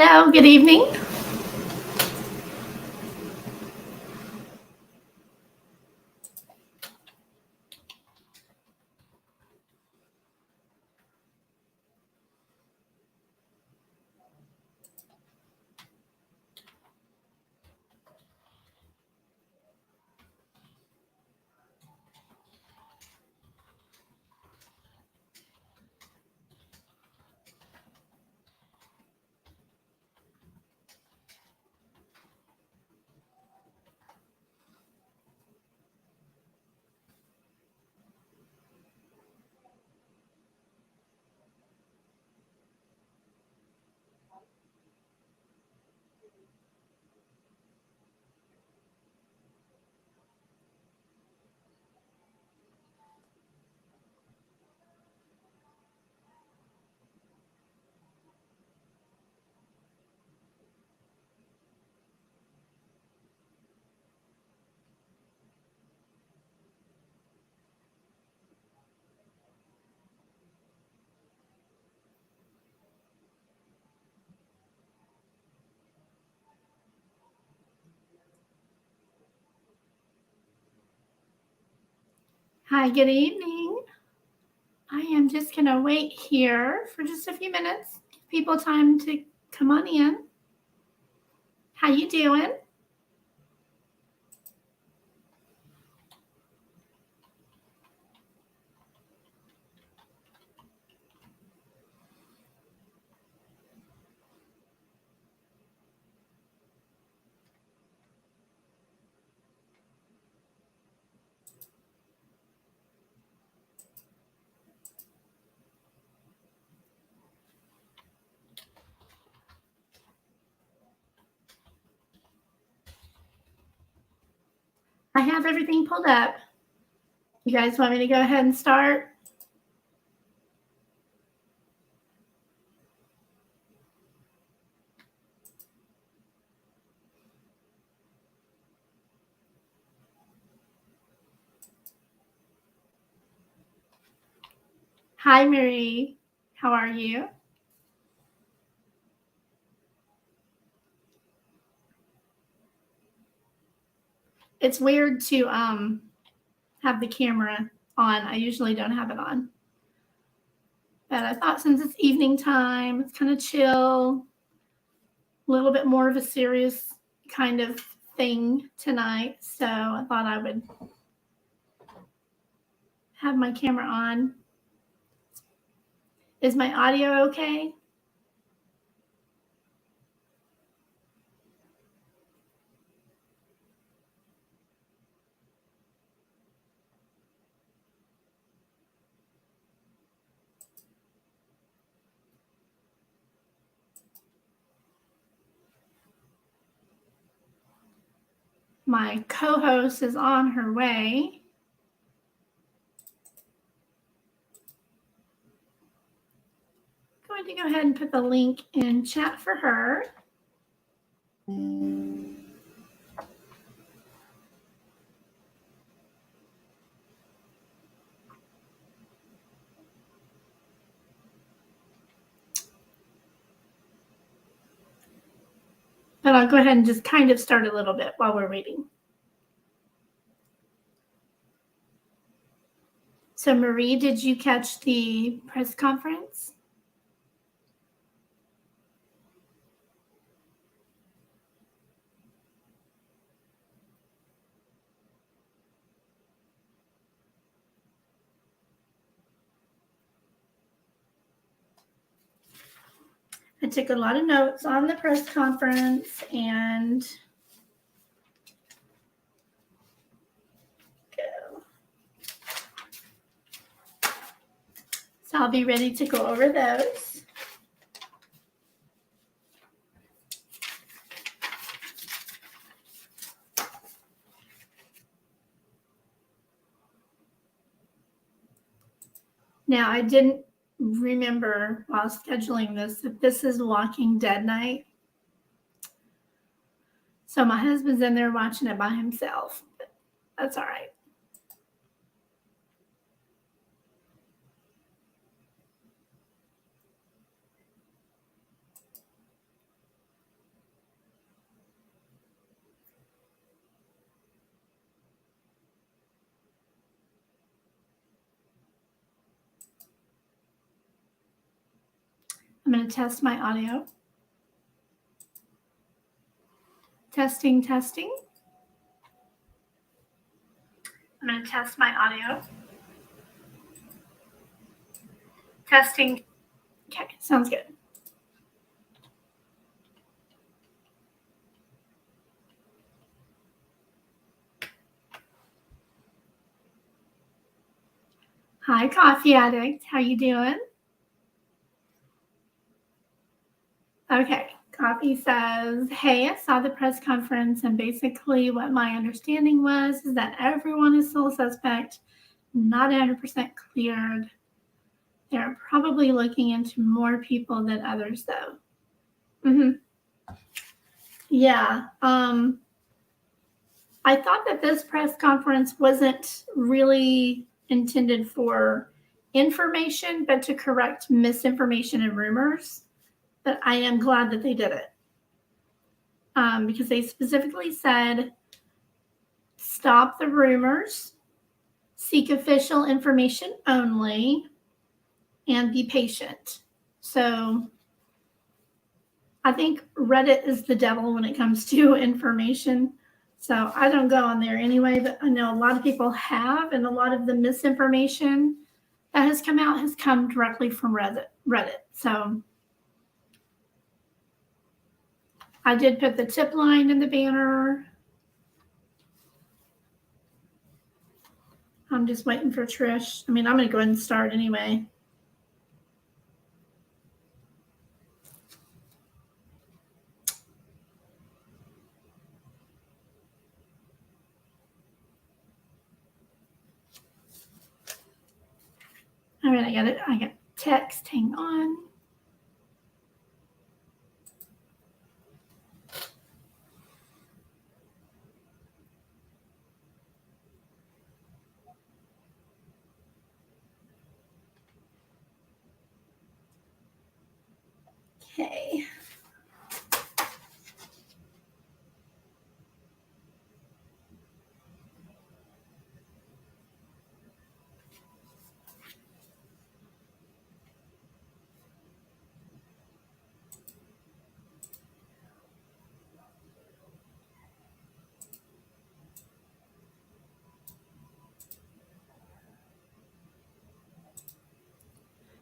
Hello, good evening. Hi, good evening. I am just going to wait here for just a few minutes, give people time to come on in. How you doing? I have everything pulled up. You guys want me to go ahead and start? Hi, Marie. How are you? It's weird to have the camera on. I usually don't have it on. But I thought since it's evening time, it's kind of chill, a little bit more of a serious kind of thing tonight. So I thought I would have my camera on. Is my audio okay? My co-host is on her way. I'm going to go ahead and put the link in chat for her. But I'll go ahead and just kind of start a little bit while we're waiting. So Marie, did you catch the press conference? I took a lot of notes on the press conference and go. So I'll be ready to go over those. Now, I didn't remember while scheduling this that this is Walking Dead night. So my husband's in there watching it by himself. But that's all right. I'm going to test my audio. Testing, testing. I'm going to test my audio. Testing. Okay, sounds good. Hi, Coffee Addict. How you doing? Okay. Coffee says, hey, I saw the press conference, and basically what my understanding was is that everyone is still a suspect, not 100% cleared. They're probably looking into more people than others, though. Yeah. I thought that this press conference wasn't really intended for information, but to correct misinformation and rumors. But I am glad that they did it. Because they specifically said, stop the rumors, seek official information only, and be patient. So I think Reddit is the devil when it comes to information. So I don't go on there anyway, but I know a lot of people have, and a lot of the misinformation that has come out has come directly from Reddit. So I did put the tip line in the banner. I'm just waiting for Trish. I mean, I'm going to go ahead and start anyway. All right, I got it. I got text. Hang on. Okay.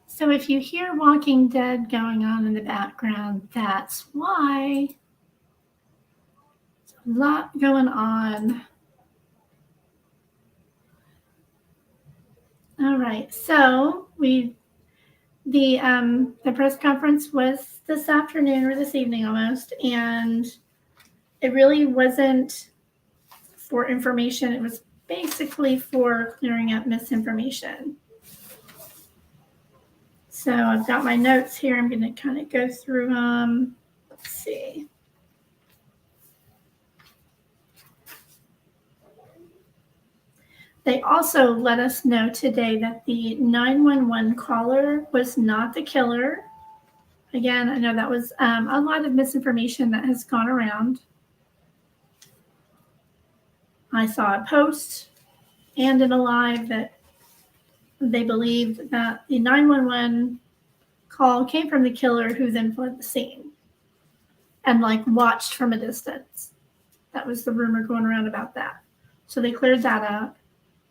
So if you hear Walking Dead going on in the background, that's why. There's a lot going on. All right, so the press conference was this afternoon or this evening almost, and it really wasn't for information. It was basically for clearing up misinformation. So I've got my notes here. I'm going to kind of go through them. Let's see. They also let us know today that the 911 caller was not the killer. Again, I know that was a lot of misinformation that has gone around. I saw a post and in a live that they believed that the 911 call came from the killer, who then fled the scene and watched from a distance. That was the rumor going around about that. So they cleared that up.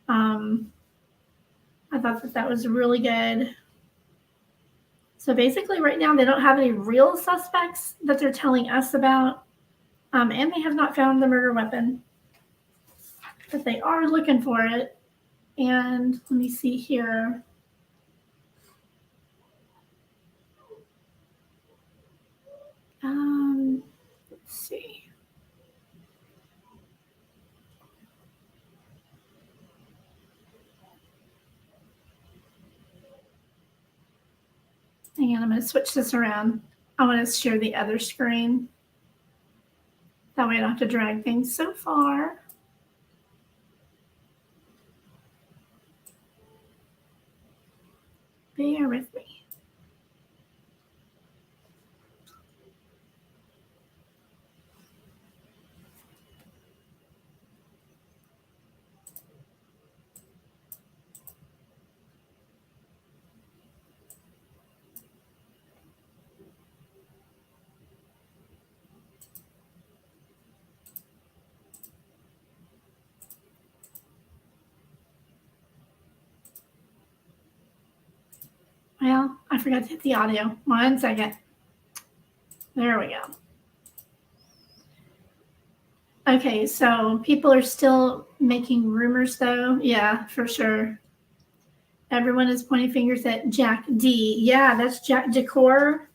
I thought that was really good. So basically right now they don't have any real suspects that they're telling us about. And they have not found the murder weapon. But they are looking for it. And let me see here. Let's see. Hang on, I'm going to switch this around. I want to share the other screen. That way I don't have to drag things so far. Bear with me. Well, I forgot to hit the audio. 1 second. There we go. Okay, so people are still making rumors, though. Yeah, for sure. Everyone is pointing fingers at Jack D. Yeah, that's Jack Decor.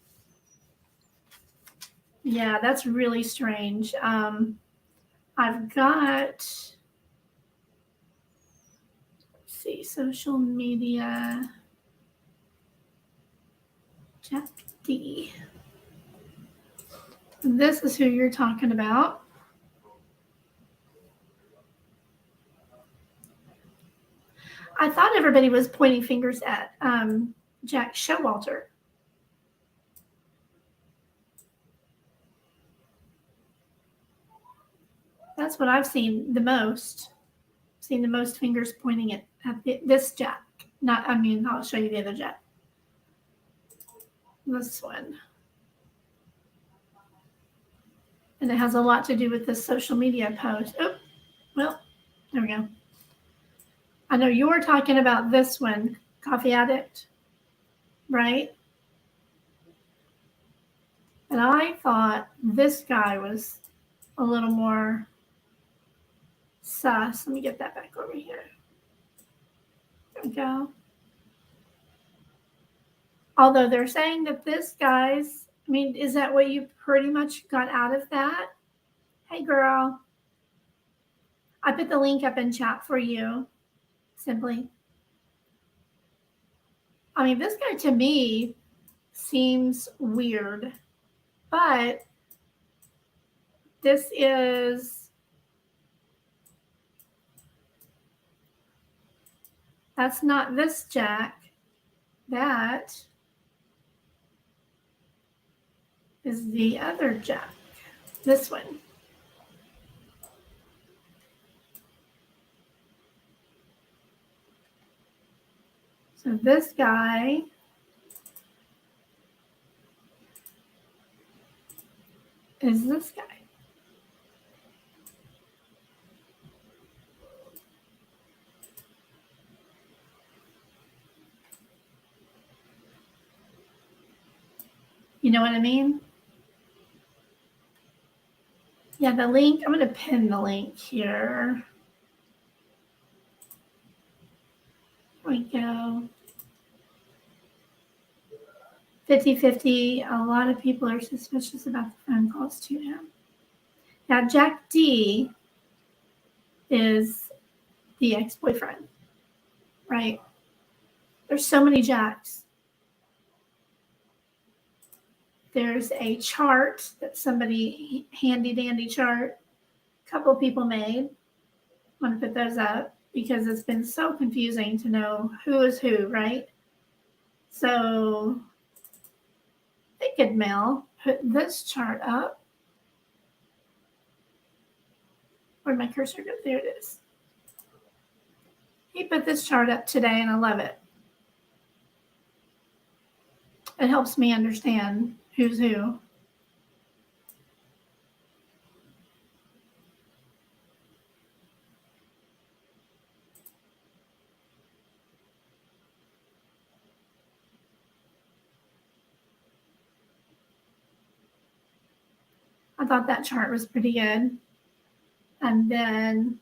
Yeah, that's really strange. I've got, let's see, social media, Jack D. This is who you're talking about. I thought everybody was pointing fingers at Jack Showalter. That's what I've seen the most. Seen the most fingers pointing at this Jack. Not, I mean, I'll show you the other Jack. This one. And it has a lot to do with this social media post. Oh, well, there we go. I know you're talking about this one, Coffee Addict, right? And I thought this guy was a little more sus. Let me get that back over here. There we go. Although they're saying that this guy's, I mean, is that what you pretty much got out of that? Hey, girl. I put the link up in chat for you, simply. I mean, this guy to me seems weird, but this is, that's not this Jack. That is the other Jack, this one. So this guy is this guy. You know what I mean? Yeah, the link, I'm going to pin the link here. There we go. 50-50. A lot of people are suspicious about the phone calls to him. Now, Jack D is the ex-boyfriend, right? There's so many Jacks. There's a chart that somebody, handy dandy chart, a couple people made. I want to put those up because it's been so confusing to know who is who, right? So they could mail, put this chart up. Where'd my cursor go? There it is. He put this chart up today and I love it. It helps me understand who's who. I thought that chart was pretty good. And then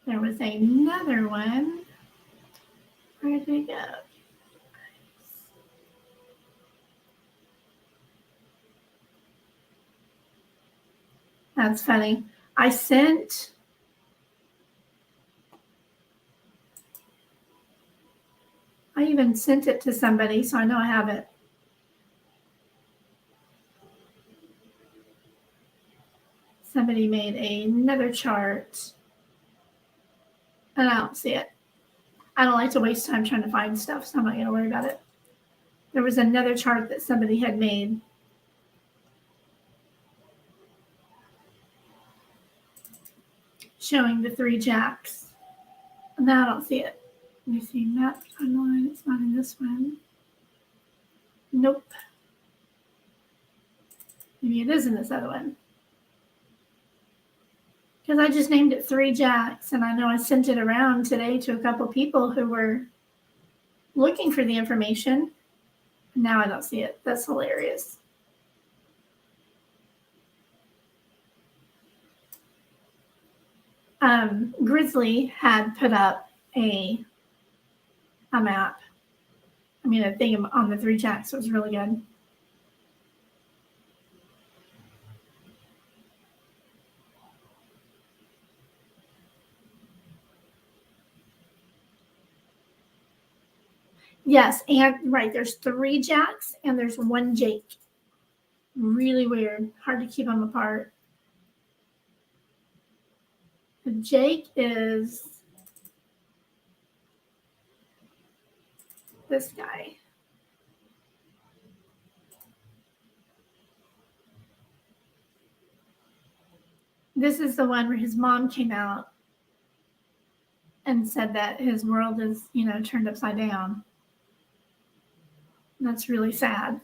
there was another one. Where did it go? That's funny. I even sent it to somebody, so I know I have it. Somebody made another chart, and I don't see it. I don't like to waste time trying to find stuff, so I'm not going to worry about it. There was another chart that somebody had made. Showing the 3 Jacks. And now I don't see it. Let me see. Map timeline. It's not in this one. Nope. Maybe it is in this other one. Because I just named it 3 Jacks, and I know I sent it around today to a couple people who were looking for the information. Now I don't see it. That's hilarious. Grizzly had put up a map. I mean, a thing on the 3 Jacks. So it was really good. Yes, and right, there's 3 Jacks and there's 1 Jake. Really weird. Hard to keep them apart. The Jake is this guy. This is the one where his mom came out and said that his world is, turned upside down. That's really sad.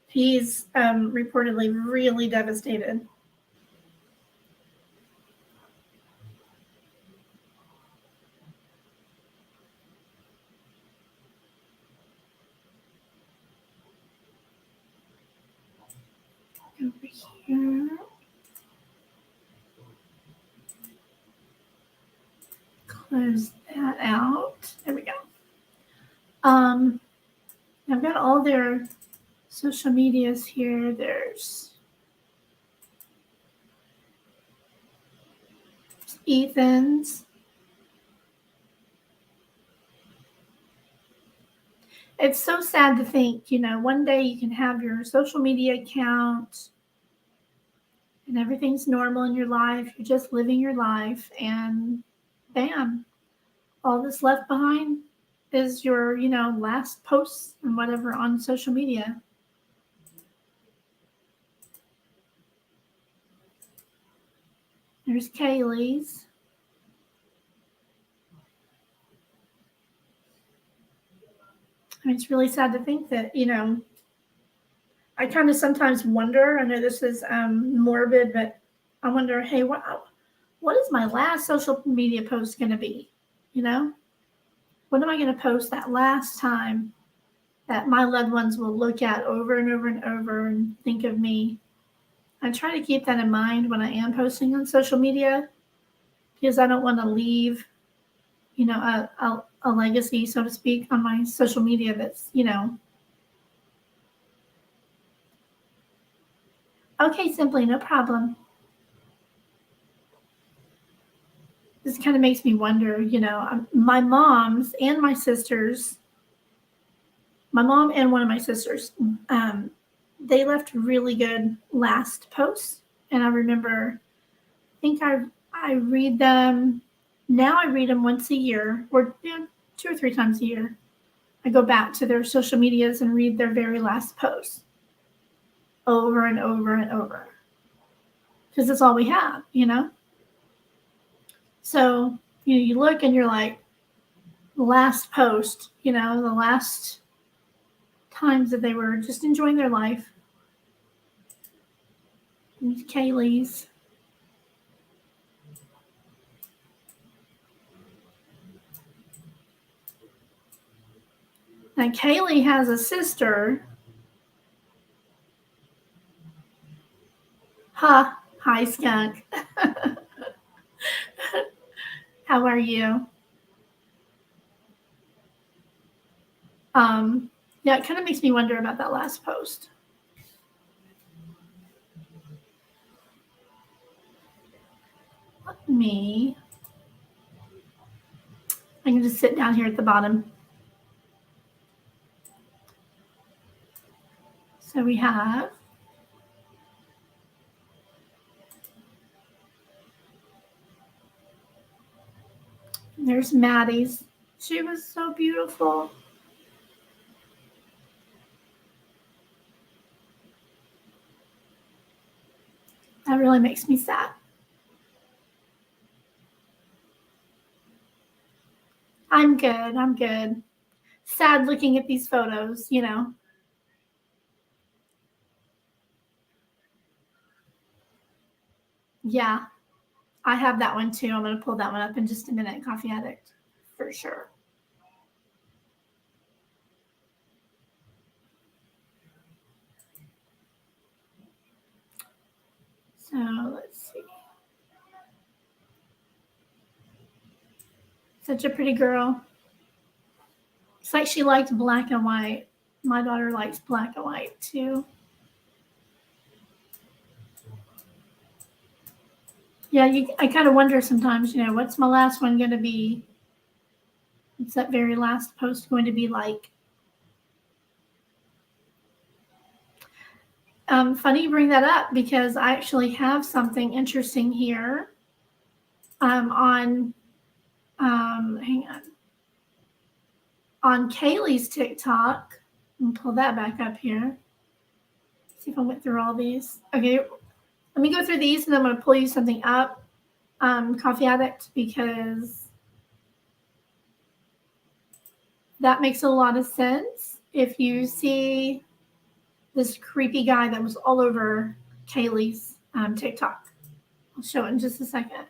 He's reportedly really devastated. Over here. Close that out. There we go. I've got all their social medias here. There's Ethan's. It's so sad to think, one day you can have your social media account and everything's normal in your life. You're just living your life, and bam, all that's left behind is your, last posts and whatever on social media. There's Kaylee's. I mean, it's really sad to think that, I kind of sometimes wonder, I know this is morbid, but I wonder, hey, what is my last social media post going to be? What am I going to post that last time that my loved ones will look at over and over and over and think of me? I try to keep that in mind when I am posting on social media, because I don't want to leave, a legacy, so to speak, on my social media that's, Okay, Simply, no problem. This kind of makes me wonder, my mom's and my sister's, my mom and one of my sisters, they left really good last posts. And I remember, I think I read them, now I read them once a year, or 2 or 3 times a year. I go back to their social medias and read their very last posts over and over and over, because it's all we have, So, you look and you're like, the last post, the last times that they were just enjoying their life. And Kaylee's. Now, Kaylee has a sister. Hi, skunk. How are you? Yeah, it kind of makes me wonder about that last post. I can just sit down here at the bottom. So we have there's Maddie's. She was so beautiful. That really makes me sad. I'm good. Sad looking at these photos, Yeah. I have that one too. I'm going to pull that one up in just a minute. Coffee Addict, for sure. So let's see. Such a pretty girl. It's like she liked black and white. My daughter likes black and white too. Yeah, I kind of wonder sometimes, what's my last one going to be? What's that very last post going to be like? Funny you bring that up because I actually have something interesting here on hang on Kaylee's TikTok. I'll pull that back up here. See if I went through all these. Okay, let me go through these and then I'm going to pull you something up, Coffee Addict, because that makes a lot of sense. If you see this creepy guy that was all over Kaylee's TikTok, I'll show it in just a second.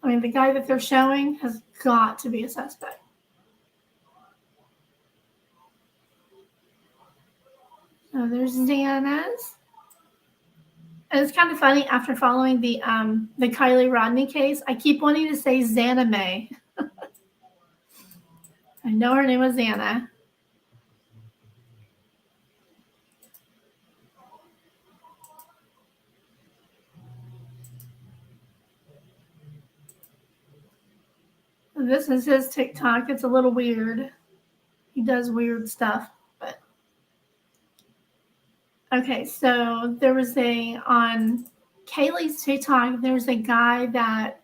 I mean, the guy that they're showing has got to be a suspect. So there's Xana's. And it's kind of funny, after following the Kylie Rodney case, I keep wanting to say Xana May. I know her name was Xana. This is his TikTok. It's a little weird. He does weird stuff, but okay. So there was on Kaylee's TikTok, there's a guy that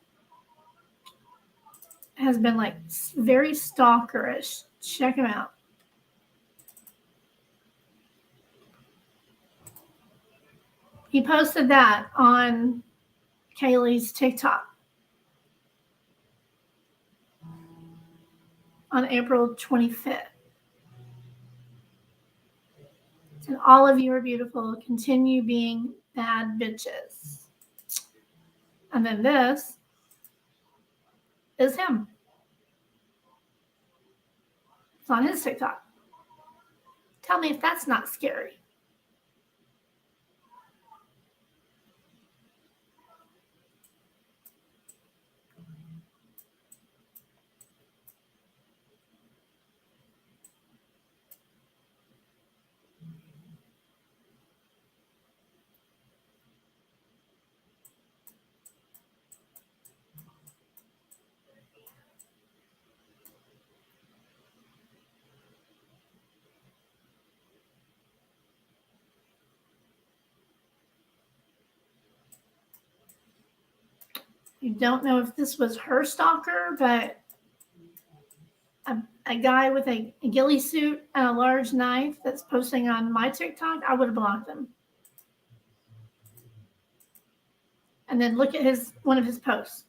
has been like very stalkerish. Check him out. He posted that on Kaylee's TikTok on April 25th. And all of you are beautiful. Continue being bad bitches. And then this is him. It's on his TikTok. Tell me if that's not scary. I don't know if this was her stalker, but a guy with a ghillie suit and a large knife that's posting on my TikTok, I would have blocked him. And then look at one of his posts.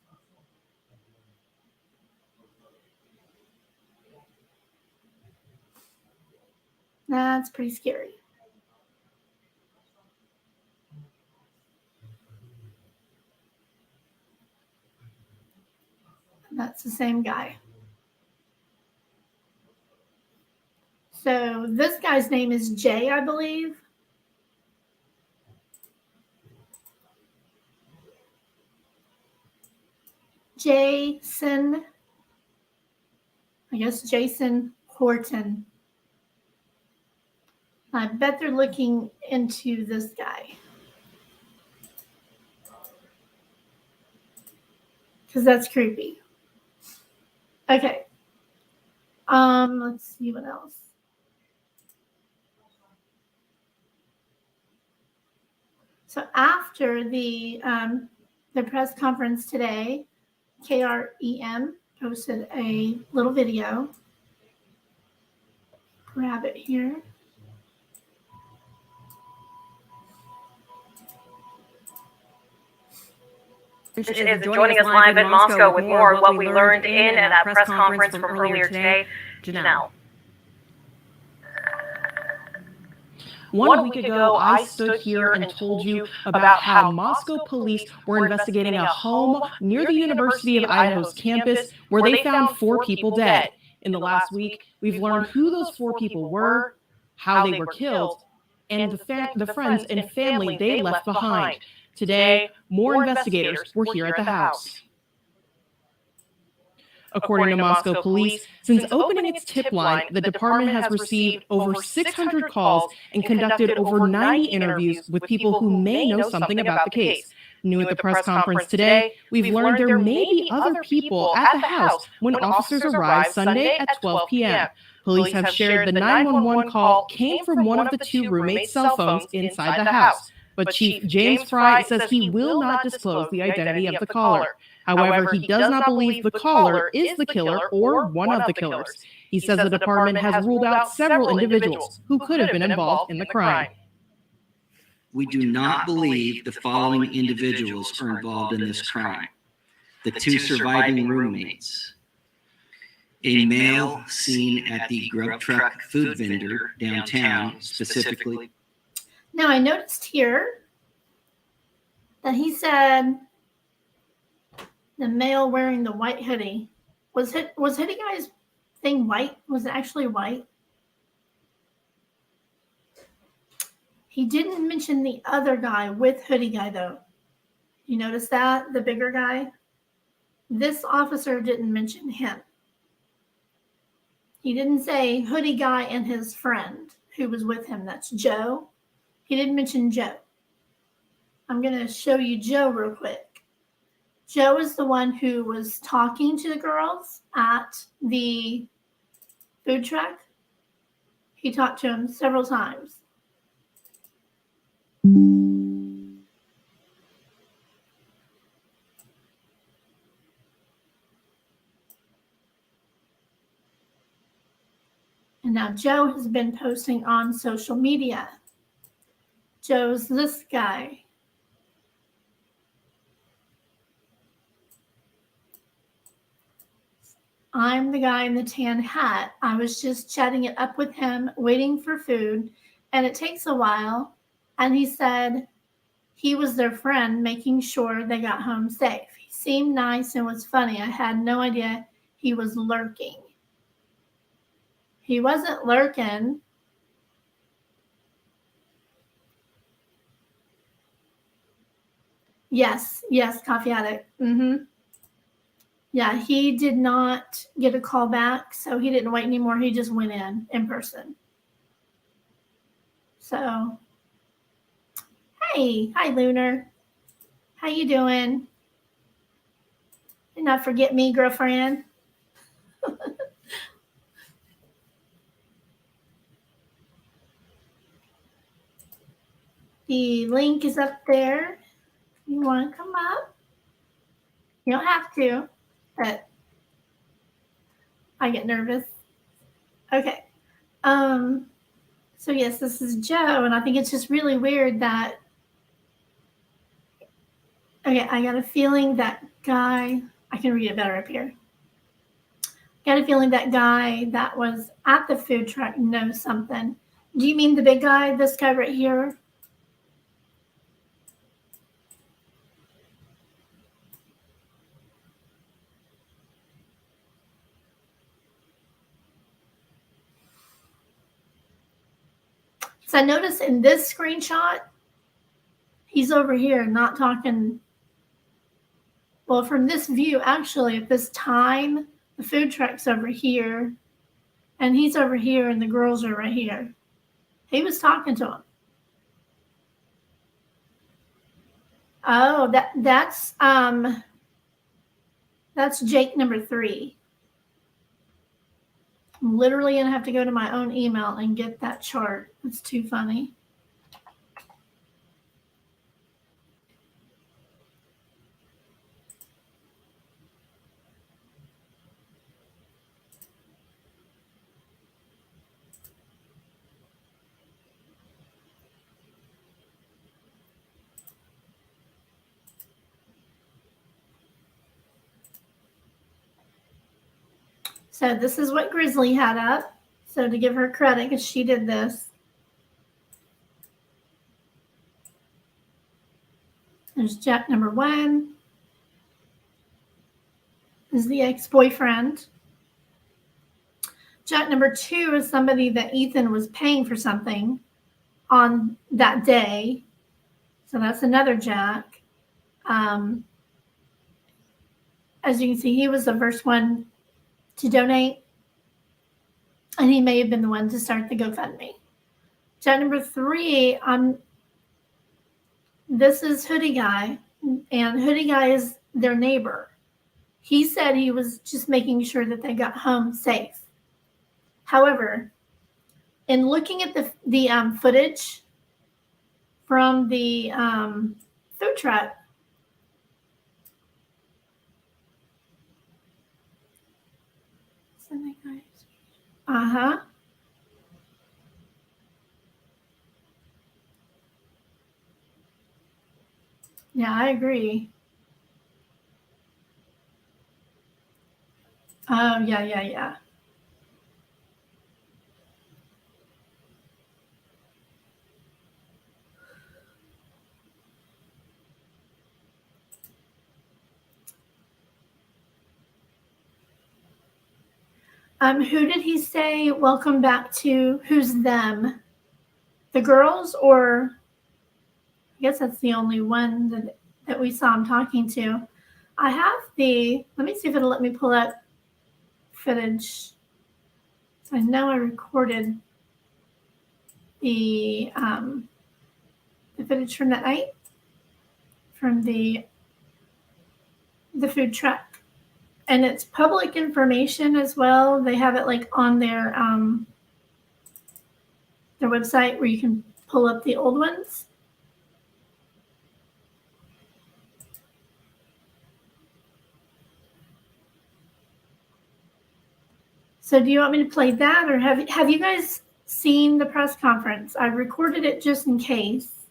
That's pretty scary. That's the same guy. So this guy's name is Jay, I believe. Jason. I guess Jason Horton. I bet they're looking into this guy. Because that's creepy. Okay. Let's see what else. So after the press conference today, KREM posted a little video. Grab it here. Is joining us live in Moscow with more of what we learned in that press conference from earlier today. Janelle. 1 week ago, I stood here and told you about how Moscow police were investigating a home near the University of Idaho's campus where they found 4 people dead. In the last week, we've learned who those 4 people were, how they were killed, and the friends and family they left behind. Today, more investigators were here at the house. According to Moscow police, since opening its tip line, the department has received over 600 calls and conducted over 90 interviews with people who may know something about the case. New at the press conference today, we've learned there may be other people at the house when officers arrived Sunday at 12 p.m. Police have shared the 911 call came from one of the 2 roommates' cell phones inside the house. But Chief James Fry says he will not disclose the identity of the caller. However, he does not believe the caller is the killer or one of the killers. He says the department has ruled out several individuals who could have been involved in the crime. We do not believe the following individuals are involved in this crime. The 2 surviving roommates. A male seen at the grub truck food vendor downtown, specifically. Now, I noticed here that he said the male wearing the white hoodie. Was hoodie guy's thing white? Was it actually white? He didn't mention the other guy with hoodie guy, though. You notice that? The bigger guy? This officer didn't mention him. He didn't say hoodie guy and his friend who was with him. That's Joe. He didn't mention Joe. I'm going to show you Joe real quick. Joe is the one who was talking to the girls at the food truck. He talked to them several times. And now Joe has been posting on social media. Joe's this guy. I'm the guy in the tan hat. I was just chatting it up with him, waiting for food, and it takes a while. And he said he was their friend, making sure they got home safe. He seemed nice and was funny. I had no idea he was lurking. He wasn't lurking. Yes, coffee addict. Yeah, he did not get a call back, so he didn't wait anymore. He just went in person. So, hey, hi, Lunar. How you doing? Did not forget me, girlfriend. The link is up there. You want to come up? You don't have to, but I get nervous. Okay. So yes, this is Joe, and I think it's just really weird that. Okay, I got a feeling that guy. I can read it better up here. Got a feeling that guy that was at the food truck knows something. Do you mean the big guy? This guy right here? So I noticed in this screenshot, he's over here not talking. Well, from this view, actually, at this time, the food truck's over here, and he's over here, and the girls are right here. He was talking to him. Oh, that's Jake number 3. I'm literally going to have to go to my own email and get that chart. It's too funny. So this is what Grizzly had up. So to give her credit, because she did this. There's Jack number 1. Is the ex-boyfriend. Jack number 2 is somebody that Ethan was paying for something on that day. So that's another Jack. As you can see, he was the first one to donate, and he may have been the one to start the GoFundMe. Jack number 3, this is Hoodie Guy, and Hoodie Guy is their neighbor. He said he was just making sure that they got home safe. However, in looking at the footage from the food truck, yeah, I agree. Oh, yeah. Who did he say welcome back to? Who's them? The girls, or I guess that's the only one that we saw him talking to. I have let me see if it'll let me pull up footage. So I know I recorded the footage from that night from the food truck, and it's public information as well. They have it like on their website where you can pull up the old ones. So do you want me to play that, or have you guys seen the press conference? I recorded it just in case.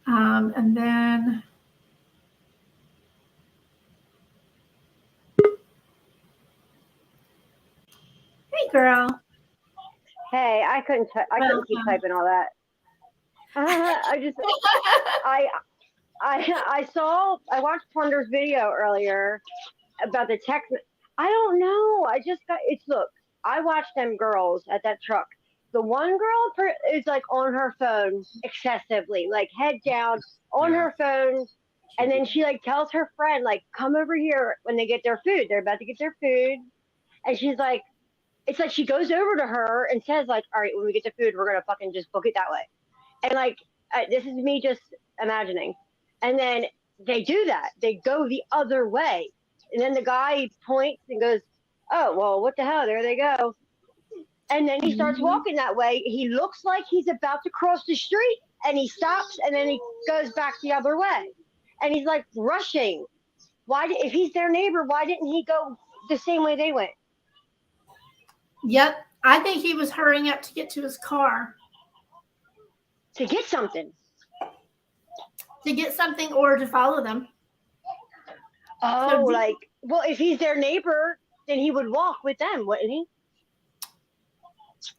And then hey girl. Hey, I couldn't keep typing all that. I watched Plunder's video earlier about the tech. I don't know. Look, I watched them girls at that truck. The one girl is like on her phone excessively, like head down on her phone. And then she like tells her friend, like, come over here when they get their food. They're about to get their food. And she's like, it's like she goes over to her and says, like, all right, when we get the food, we're going to fucking just book it that way. And, like, this is me just imagining. And then they do that. They go the other way. And then the guy points and goes, oh, well, what the hell? There they go. And then he starts walking that way. He looks like he's about to cross the street, and he stops, and then he goes back the other way. And he's, like, rushing. If he's their neighbor, why didn't he go the same way they went? Yep. I think he was hurrying up to get to his car. To get something. Or to follow them. Oh, well, if he's their neighbor, then he would walk with them, wouldn't he?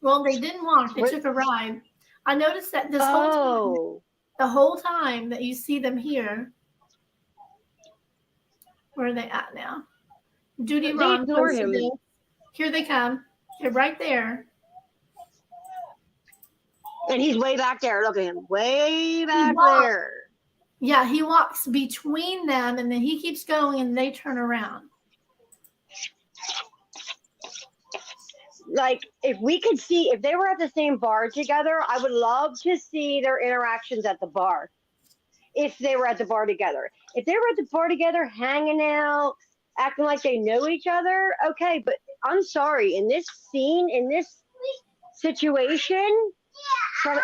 Well, they didn't walk. They took a ride. I noticed that the whole time that you see them here. Where are they at now? Duty Ron. Here they come. They're right there. And he's way back there. Look at him. Way back there. Yeah, he walks between them, and then he keeps going, and they turn around. Like, if they were at the same bar together, I would love to see their interactions at the bar. If they were at the bar together. If they were at the bar together, hanging out, acting like they know each other, okay, but I'm sorry, in this scene, in this situation,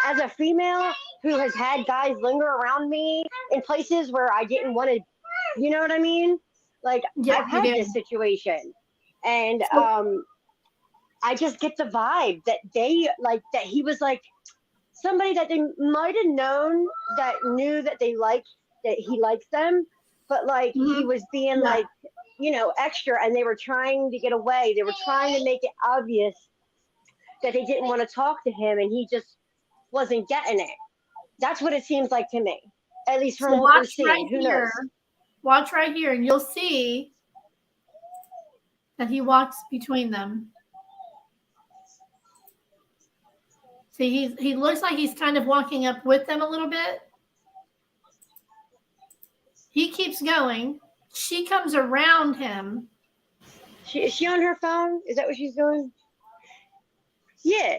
as a female who has had guys linger around me in places where I didn't want to, you know what I mean? Like, yeah, I've had this situation. And I just get the vibe that that he was like somebody that they might have known that knew that he likes them, but like he was being like, extra, and they were trying to get away. They were trying to make it obvious that they didn't want to talk to him, and he just wasn't getting it. That's what it seems like to me. At least from So what we're watch seeing. right Who here. knows? Watch right here, and you'll see that he walks between them. See, he looks like he's kind of walking up with them a little bit. He keeps going. She comes around him. Is she on her phone? Is that what she's doing? Yeah.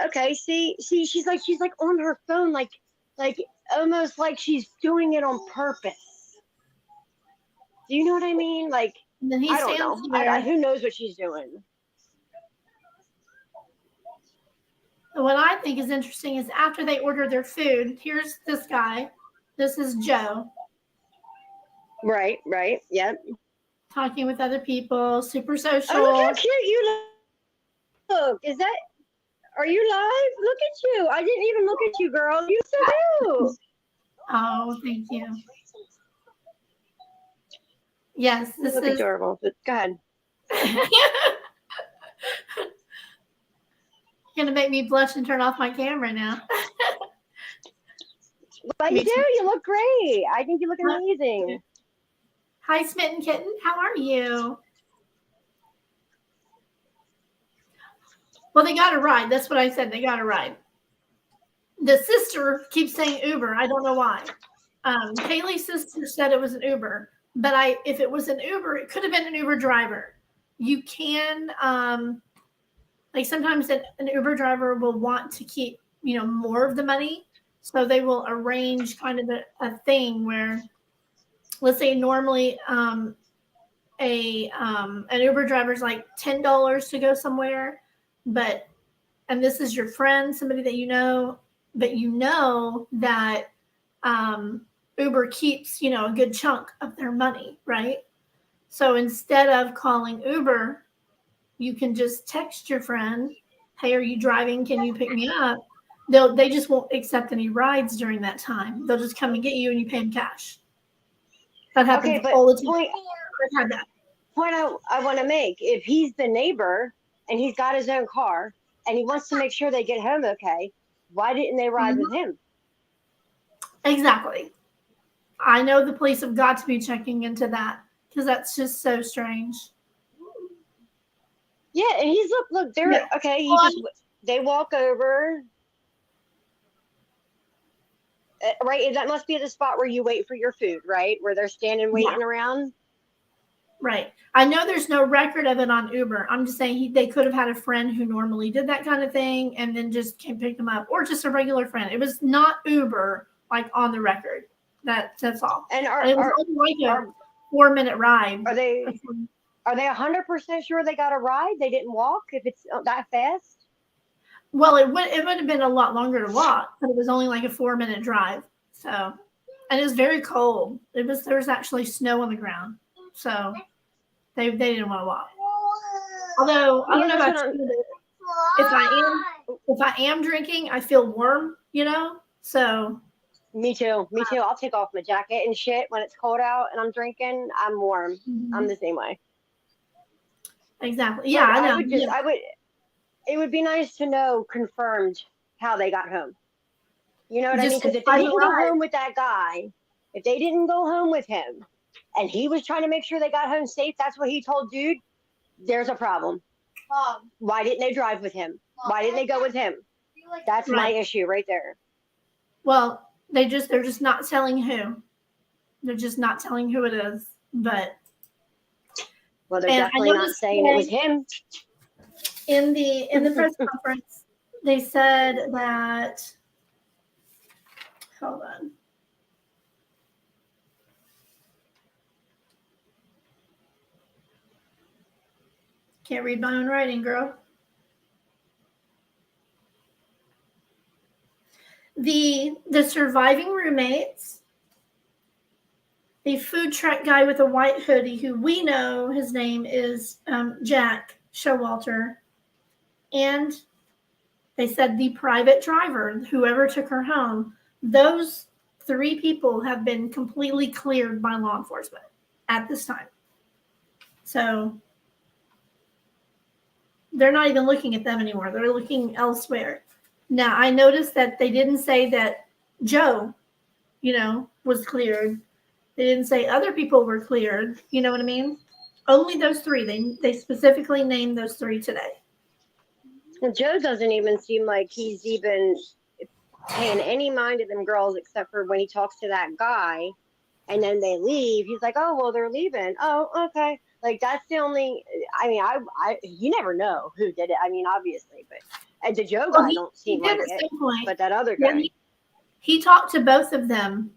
Okay. See, she's like on her phone, like almost like she's doing it on purpose. Do you know what I mean? Like, And then he I don't stands know. there. Who knows what she's doing? What I think is interesting is after they order their food, here's this guy. This is Joe. Right. Yep. Talking with other people, super social. Oh, look how cute you look. Are you live? Look at you. I didn't even look at you, girl. You so cute. Oh, thank you. Yes, this look is adorable. But go ahead. You're gonna make me blush and turn off my camera now. But you do. You look great. I think you look amazing. Hi, Smitten Kitten. How are you? Well, they got a ride. That's what I said. They got a ride. The sister keeps saying Uber. I don't know why. Kaylee's sister said it was an Uber, but if it was an Uber, it could have been an Uber driver. You can, like sometimes an Uber driver will want to keep, more of the money. So they will arrange kind of a thing where, let's say normally an Uber driver is like $10 to go somewhere, and this is your friend, somebody that you know, but you know that Uber keeps, a good chunk of their money, right? So instead of calling Uber, you can just text your friend, hey, are you driving? Can you pick me up? They just won't accept any rides during that time. They'll just come and get you and you pay them cash. That happens all the time. I've had that. Point I want to make, if he's the neighbor and he's got his own car and he wants to make sure they get home okay, why didn't they ride with him? Exactly. I know the police have got to be checking into that because that's just so strange. Yeah, and he's look, they're okay. They walk over. Right, that must be the spot where you wait for your food, right? Where they're standing waiting around. Right. I know there's no record of it on Uber. I'm just saying they could have had a friend who normally did that kind of thing and then just came pick them up, or just a regular friend. It was not Uber, like on the record. That's all. And it was only like a 4-minute ride. Are they 100% sure they got a ride? They didn't walk if it's that fast? Well, it would have been a lot longer to walk, but it was only like a 4-minute drive. So, and it was very cold. There was actually snow on the ground. So they didn't want to walk. Although I don't know about you, if I am drinking, I feel warm, So me too. I'll take off my jacket and shit when it's cold out and I'm drinking. I'm warm. Mm-hmm. I'm the same way. Exactly. Yeah, I know. It would be nice to know confirmed how they got home. You know what I mean? Because if they didn't go home with that guy, if they didn't go home with him, and he was trying to make sure they got home safe, that's what he told dude, there's a problem. Mom. Why didn't they drive with him? Mom, why didn't they go with him? That's my issue right there. Well, they're just not telling who. They're just not telling who it is. But well, they're definitely not saying it was him. In the press conference, they said that. Hold on. Can't read my own writing, girl. The surviving roommates, the food truck guy with a white hoodie, who we know his name is Jack Showalter, and they said the private driver, whoever took her home, those 3 people have been completely cleared by law enforcement at this time. So they're not even looking at them anymore. They're looking elsewhere. Now, I noticed that they didn't say that Joe was cleared. They didn't say other people were cleared. You know what I mean? Only those three. They specifically named those three today. Well, Joe doesn't even seem like he's even paying any mind to them girls except for when he talks to that guy and then they leave. He's like, oh, well, they're leaving. Oh, okay. Like, that's the only, I mean, you never know who did it. I mean, obviously, but and the Joe guy don't seem like it, but that other guy. Yeah, he talked to both of them.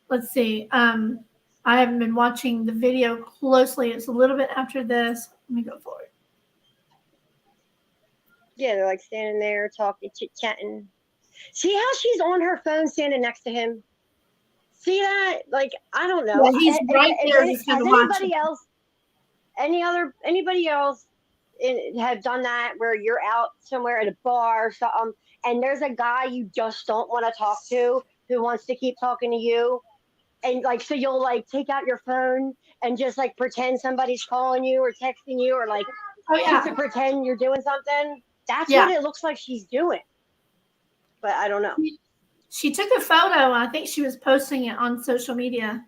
Let's see. I haven't been watching the video closely. It's a little bit after this. Let me go forward. Yeah, they're like standing there talking, chit-chatting. See how she's on her phone standing next to him? See that? Like, I don't know. Yeah, he's right there. Has anybody else have done that where you're out somewhere at a bar or something and there's a guy you just don't want to talk to who wants to keep talking to you? And like, so you'll like take out your phone and just like pretend somebody's calling you or texting you or like just to pretend you're doing something. That's what it looks like she's doing. But I don't know. She took a photo. I think she was posting it on social media,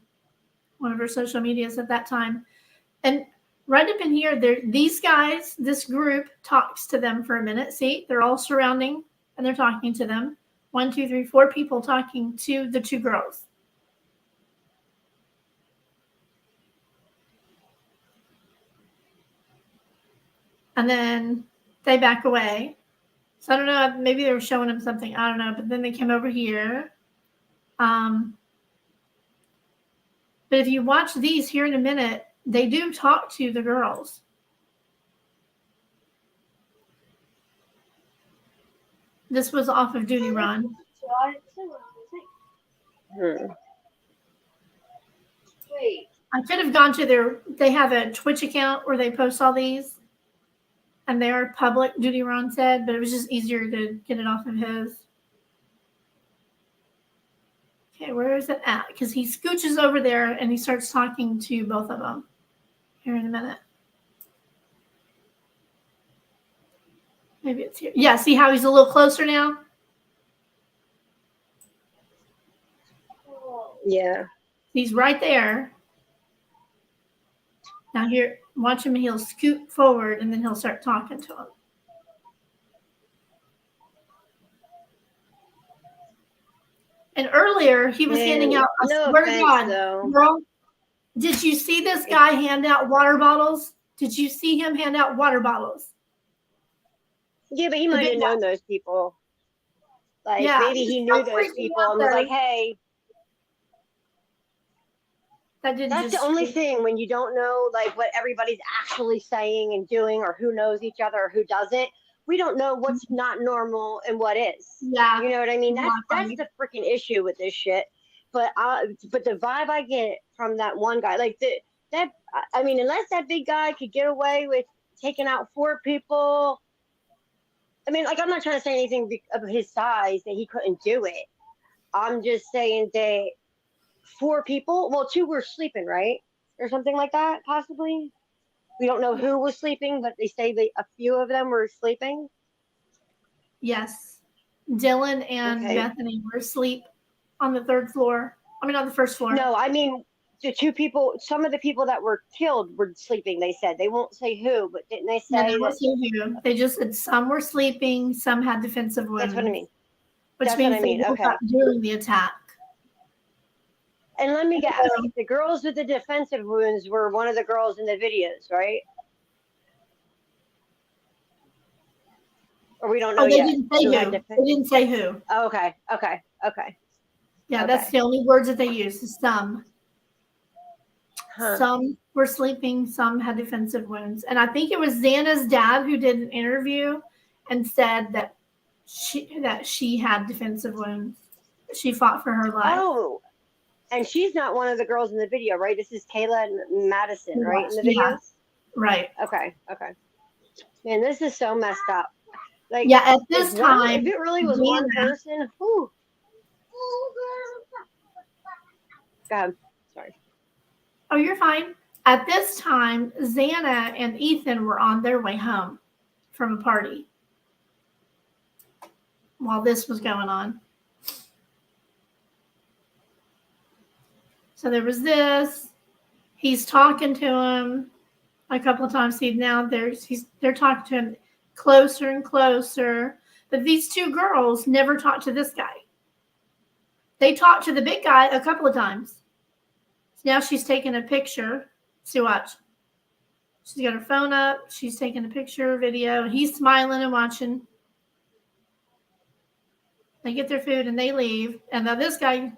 one of her social medias at that time. And right up in here, these guys, this group talks to them for a minute. See, they're all surrounding and they're talking to them. 1, 2, 3, 4 people talking to the two girls. And then they back away. So I don't know, maybe they were showing him something. I don't know. But then they came over here. But if you watch these here in a minute, they do talk to the girls. This was off of Duty Run. I could have gone to they have a Twitch account where they post all these. And they are public, Duty Ron said, but it was just easier to get it off of his. Okay, where is it at? Because he scooches over there and he starts talking to both of them here in a minute. Maybe it's here. Yeah, see how he's a little closer now? Yeah. He's right there. Now here, watch him. He'll scoot forward and then he'll start talking to him. And earlier he was handing out. I swear to God, girl, did you see this guy hand out water bottles? Did you see him hand out water bottles? Yeah, but he might have known those people. Like maybe he knew those people and was like, "Hey." That's the only thing when you don't know like what everybody's actually saying and doing or who knows each other or who doesn't. We don't know what's not normal and what is. Yeah. You know what I mean? That's the freaking issue with this shit. But the vibe I get from that one guy, like I mean, unless that big guy could get away with taking out 4 people. I mean, like, I'm not trying to say anything of his size that he couldn't do it. I'm just saying that 4 people, well, 2 were sleeping, right? Or something like that, possibly. We don't know who was sleeping, but they say a few of them were sleeping. Yes. Dylan and Bethany were asleep on the 3rd floor. I mean, on the 1st floor. No, I mean, the 2 people, some of the people that were killed were sleeping, they said. They won't say who, but didn't they say they won't say who. They just said some were sleeping, some had defensive wounds. That's what I mean. Which means they woke up during the attack. And let me guess, the girls with the defensive wounds were one of the girls in the videos, right? Or we don't know yet. Didn't say who. They didn't say who. Oh, okay. Yeah, that's the only words that they used, is some. Huh. Some were sleeping, some had defensive wounds. And I think it was Xana's dad who did an interview and said that she had defensive wounds. She fought for her life. Oh. And she's not one of the girls in the video, right? This is Kayla and Madison, right? In the videos? Yeah. Right. Okay. Man, this is so messed up. Like, yeah, at this time, if it really was one person, whew. Go ahead. Sorry. Oh, you're fine. At this time, Xana and Ethan were on their way home from a party while this was going on. So there was this. He's talking to him a couple of times. They're talking to him closer and closer. But these two girls never talked to this guy. They talked to the big guy a couple of times. So now she's taking a picture. See, watch. She's got her phone up. She's taking a picture, video. And he's smiling and watching. They get their food and they leave. And now this guy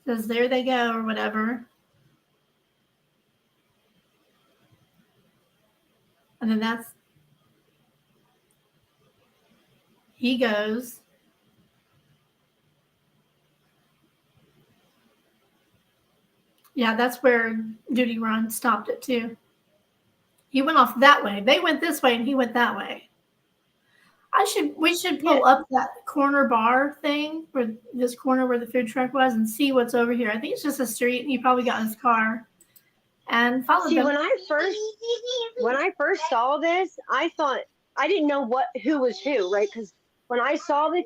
says, there they go, or whatever. And then he goes. Yeah, that's where Duty Ron stopped it too. He went off that way. They went this way and he went that way. We should pull up that corner bar thing, where this corner where the food truck was, and see what's over here. I think it's just a street, and he probably got in his car and followed them. When I first saw this, I thought I didn't know who was who, right? Because when I saw this,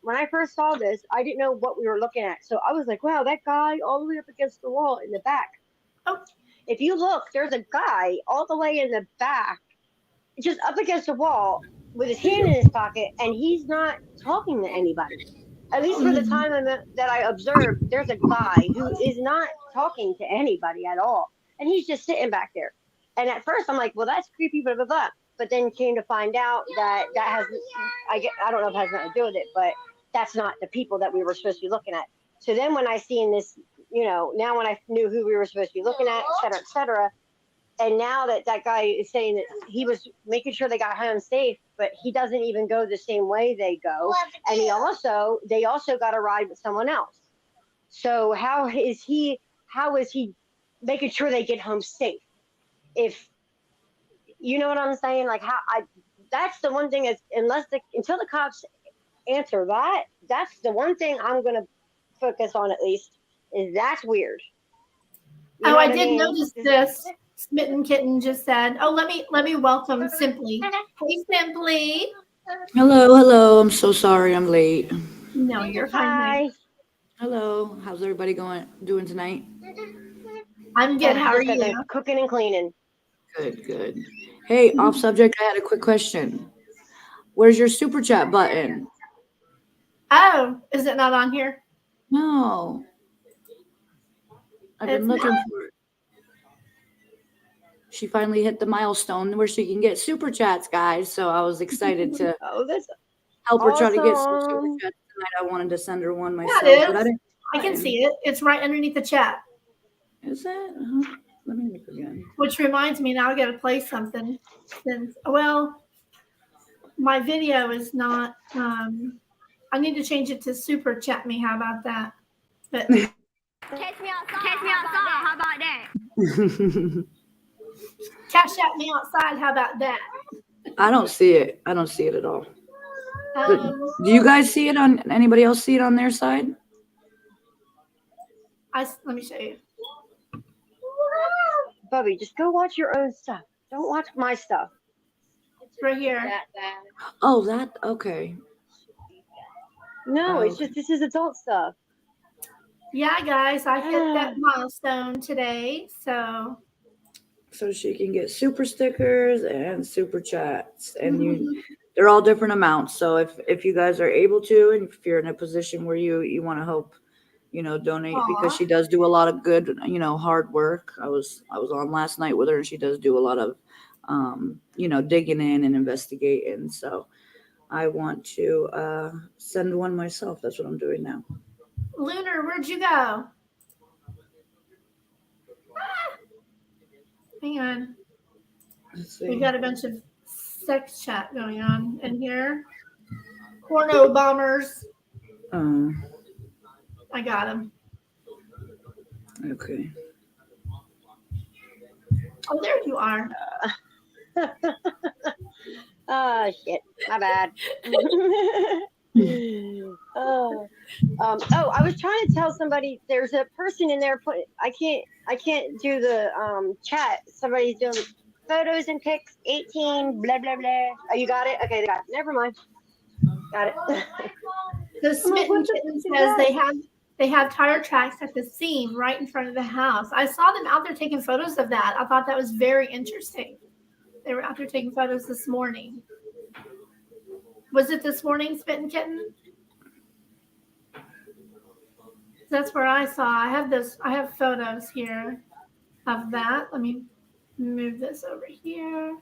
when I first saw this, I didn't know what we were looking at. So I was like, wow, that guy all the way up against the wall in the back. Oh, if you look, there's a guy all the way in the back, just up against the wall with his hand in his pocket, and he's not talking to anybody. At least for the time that I observed, there's a guy who is not talking to anybody at all. And he's just sitting back there. And at first I'm like, well, that's creepy, blah, blah, blah. But then came to find out that has, I don't know if it has nothing to do with it, but that's not the people that we were supposed to be looking at. So then when I seen this, now when I knew who we were supposed to be looking at, et cetera, and now that guy is saying that he was making sure they got home safe, but he doesn't even go the same way they go. And they also got a ride with someone else. So how is he making sure they get home safe? If you know what I'm saying? Like that's the one thing is until the cops answer that's the one thing I'm going to focus on at least, is that's weird. I did notice this. Smitten Kitten just said, "Oh, let me welcome Simply." Hey, Simply. Hello. I'm so sorry I'm late. No, you're fine. Hello. How's everybody doing tonight? I'm good. How are you? Cooking and cleaning. Good. Hey, off subject. I had a quick question. Where's your super chat button? Oh, is it not on here? No. I've been looking for it. She finally hit the milestone where she can get super chats, guys. So I was excited to help her try to get some super chats tonight. I wanted to send her one myself, but I can see it. It's right underneath the chat. Is it? Let me look again. Which reminds me, now I got to play something. My video is not. I need to change it to super chat me. How about that? But catch me outside. How about that? Cash at me outside. How about that? I don't see it. I don't see it at all. Do you guys see it on? Anybody else see it on their side? Let me show you. Bubby, just go watch your own stuff. Don't watch my stuff. It's right here. Oh, that okay. No, it's just this is adult stuff. Yeah, guys, I hit that milestone today, so she can get super stickers and super chats, and they're all different amounts. So if you guys are able to, and if you're in a position where you want to help, donate, because she does do a lot of good, hard work. I was on last night with her, and she does do a lot of, digging in and investigating. So I want to send one myself. That's what I'm doing now. Lunar, where'd you go? Hang on. We got a bunch of sex chat going on in here. Porno bombers. I got him. Okay. Oh, there you are. Oh, shit. My bad. I was trying to tell somebody there's a person in there. I can't do the chat. Somebody's doing photos and pics. 18 blah blah blah. Oh, you got it? Okay, they got it. Never mind. Got it. The I'm like, Smitten what the Kitten fuck is says that? they have tire tracks at the scene right in front of the house. I saw them out there taking photos of that. I thought that was very interesting. They were out there taking photos this morning. Was it this morning, Smitten Kitten? That's where I saw. I have photos here of that. Let me move this over here.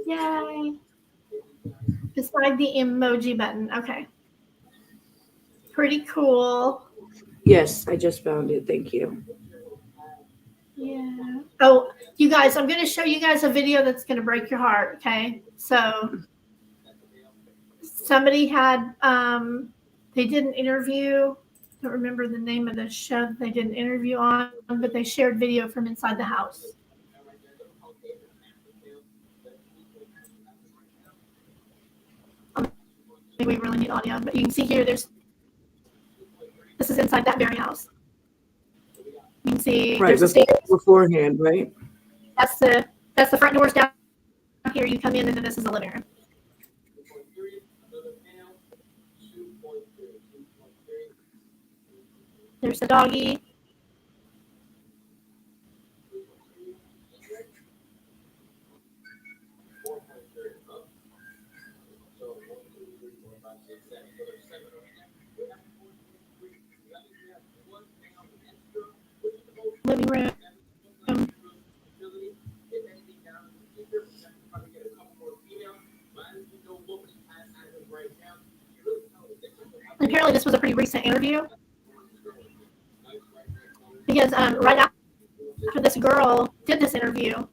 Yay. Beside the emoji button. Okay. Pretty cool. Yes, I just found it. Thank you. Yeah. Oh, you guys, I'm going to show you guys a video that's going to break your heart. Okay. So somebody had, they did an interview. I don't remember the name of the show that they did an interview on, but they shared video from inside the house. Maybe we really need audio, but you can see here, this is inside that very house. You can see Right, there's the stairs. beforehand, right? That's the front doors down here. You come in, and then this is the living room. There's the doggy. Living room. Apparently, this was a pretty recent interview because right after this girl did this interview,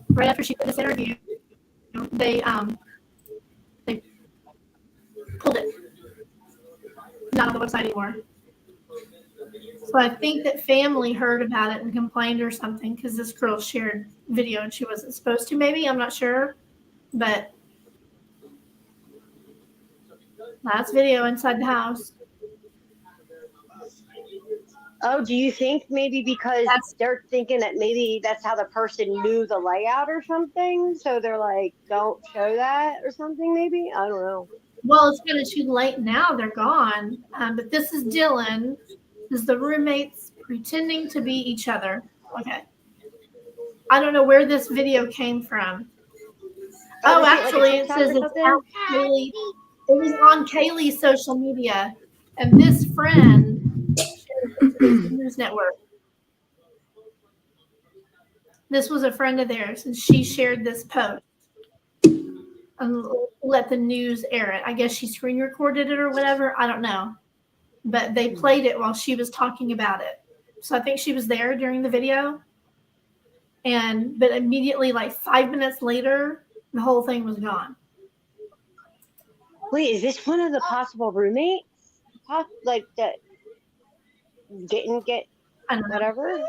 right after she did this interview, they pulled it. It's not on the website anymore. So I think that family heard about it and complained or something because this girl shared video and she wasn't supposed to. Maybe, I'm not sure, but that's video inside the house. Oh, do you think maybe because they're thinking that maybe that's how the person knew the layout or something? So they're like, don't show that or something, maybe? I don't know. Well, it's kind of too late now. They're gone. But this is Dylan. This is the roommates pretending to be each other. Okay. I don't know where this video came from. Oh, actually, it says it's out Kaylee. It was on Kaylee's social media. And this friend shared it to the News Network. This was a friend of theirs, and she shared this post and let the news air it. I guess she screen recorded it or whatever. I don't know. But they played it while she was talking about it. So I think she was there during the video. But immediately, like 5 minutes later, the whole thing was gone. Wait, is this one of the possible roommates? Like that didn't get whatever?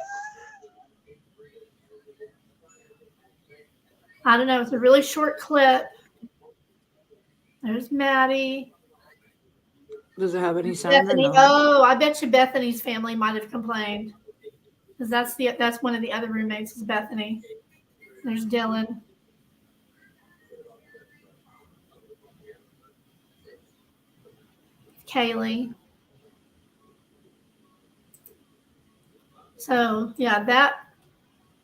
I don't know. It's a really short clip. There's Maddie. Does it have any sound? Bethany. Or no? Oh, I bet you Bethany's family might have complained. Because that's one of the other roommates is Bethany. There's Dylan. Kaylee. So yeah, that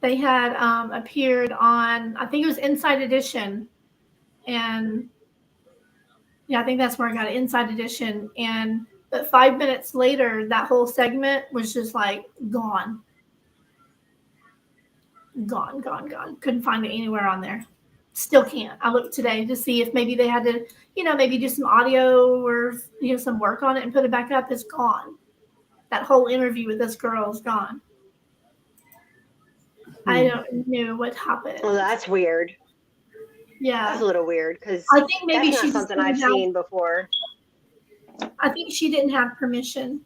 they had appeared on, I think it was Inside Edition. And yeah, I think that's where I got it, Inside Edition. But 5 minutes later, that whole segment was just like gone. Gone. Couldn't find it anywhere on there. Still can't. I looked today to see if maybe they had to, maybe do some audio or, some work on it and put it back up. It's gone. That whole interview with this girl is gone. I don't know what happened. Well, that's weird. Yeah. That's a little weird because I think maybe that's not something I've seen before. I think she didn't have permission.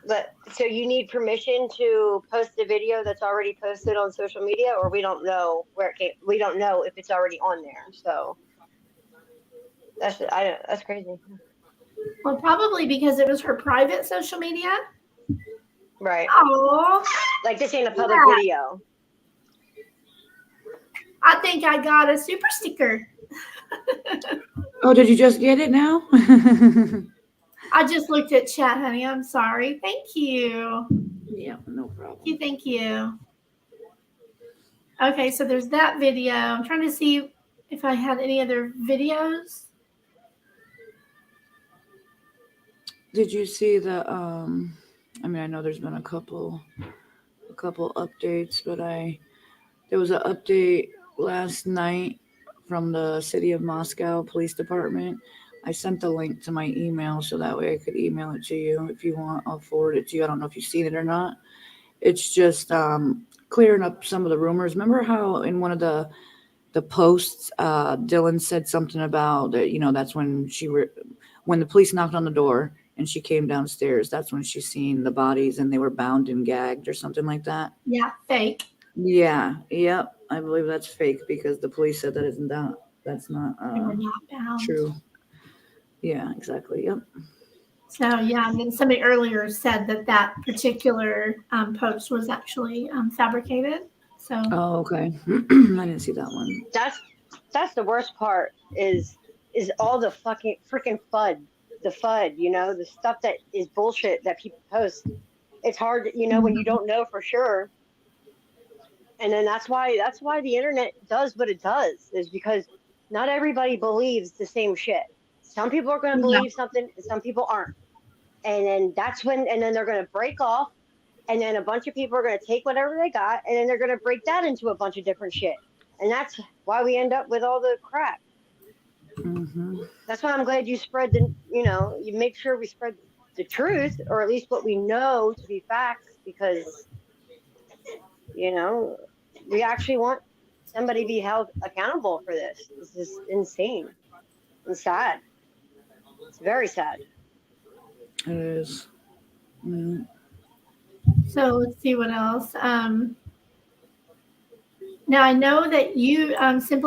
But so you need permission to post a video that's already posted on social media, or we don't know where it came. We don't know if it's already on there. So that's crazy. Well, probably because it was her private social media. Right. Oh. Like this ain't a public video. I think I got a super sticker. Oh, did you just get it now? I just looked at chat, honey. I'm sorry. Thank you. Yeah, no problem. Thank you. Okay, so there's that video. I'm trying to see if I had any other videos. Did you see the I mean, I know there's been a couple updates, but there was an update last night from the City of Moscow Police Department. I sent the link to my email so that way I could email it to you. If you want, I'll forward it to you. I don't know if you've seen it or not. It's just clearing up some of the rumors. Remember how in one of the posts, Dylan said something about that, you know, that's when when the police knocked on the door and she came downstairs, that's when she seen the bodies and they were bound and gagged or something like that. Yeah, fake. Yeah, yep. I believe that's fake because the police said that's not They were not bound. true. Yeah, exactly. Yep. So yeah, and then somebody earlier said that particular post was actually fabricated. So. Oh, okay. I didn't see that one. That's the worst part is all the freaking FUD. The FUD, you know, the stuff that is bullshit that people post. It's hard, you know, when you don't know for sure. And then that's why the internet does what it does, is because not everybody believes the same shit. Some people are going to believe something and some people aren't. And then then they're going to break off, and then a bunch of people are going to take whatever they got, and then they're going to break that into a bunch of different shit. And that's why we end up with all the crap. Mm-hmm. That's why I'm glad you spread you make sure we spread the truth, or at least what we know to be facts, because, you know, we actually want somebody to be held accountable for this. This is insane and sad. It's very sad. It is. Mm-hmm. So let's see what else. Now I know that you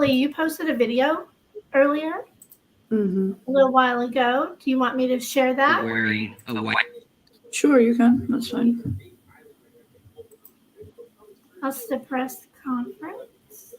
you posted a video earlier, a little while ago. Do you want me to share that? Wearing a white. Sure, you can. That's fine. I'll suppress the conference.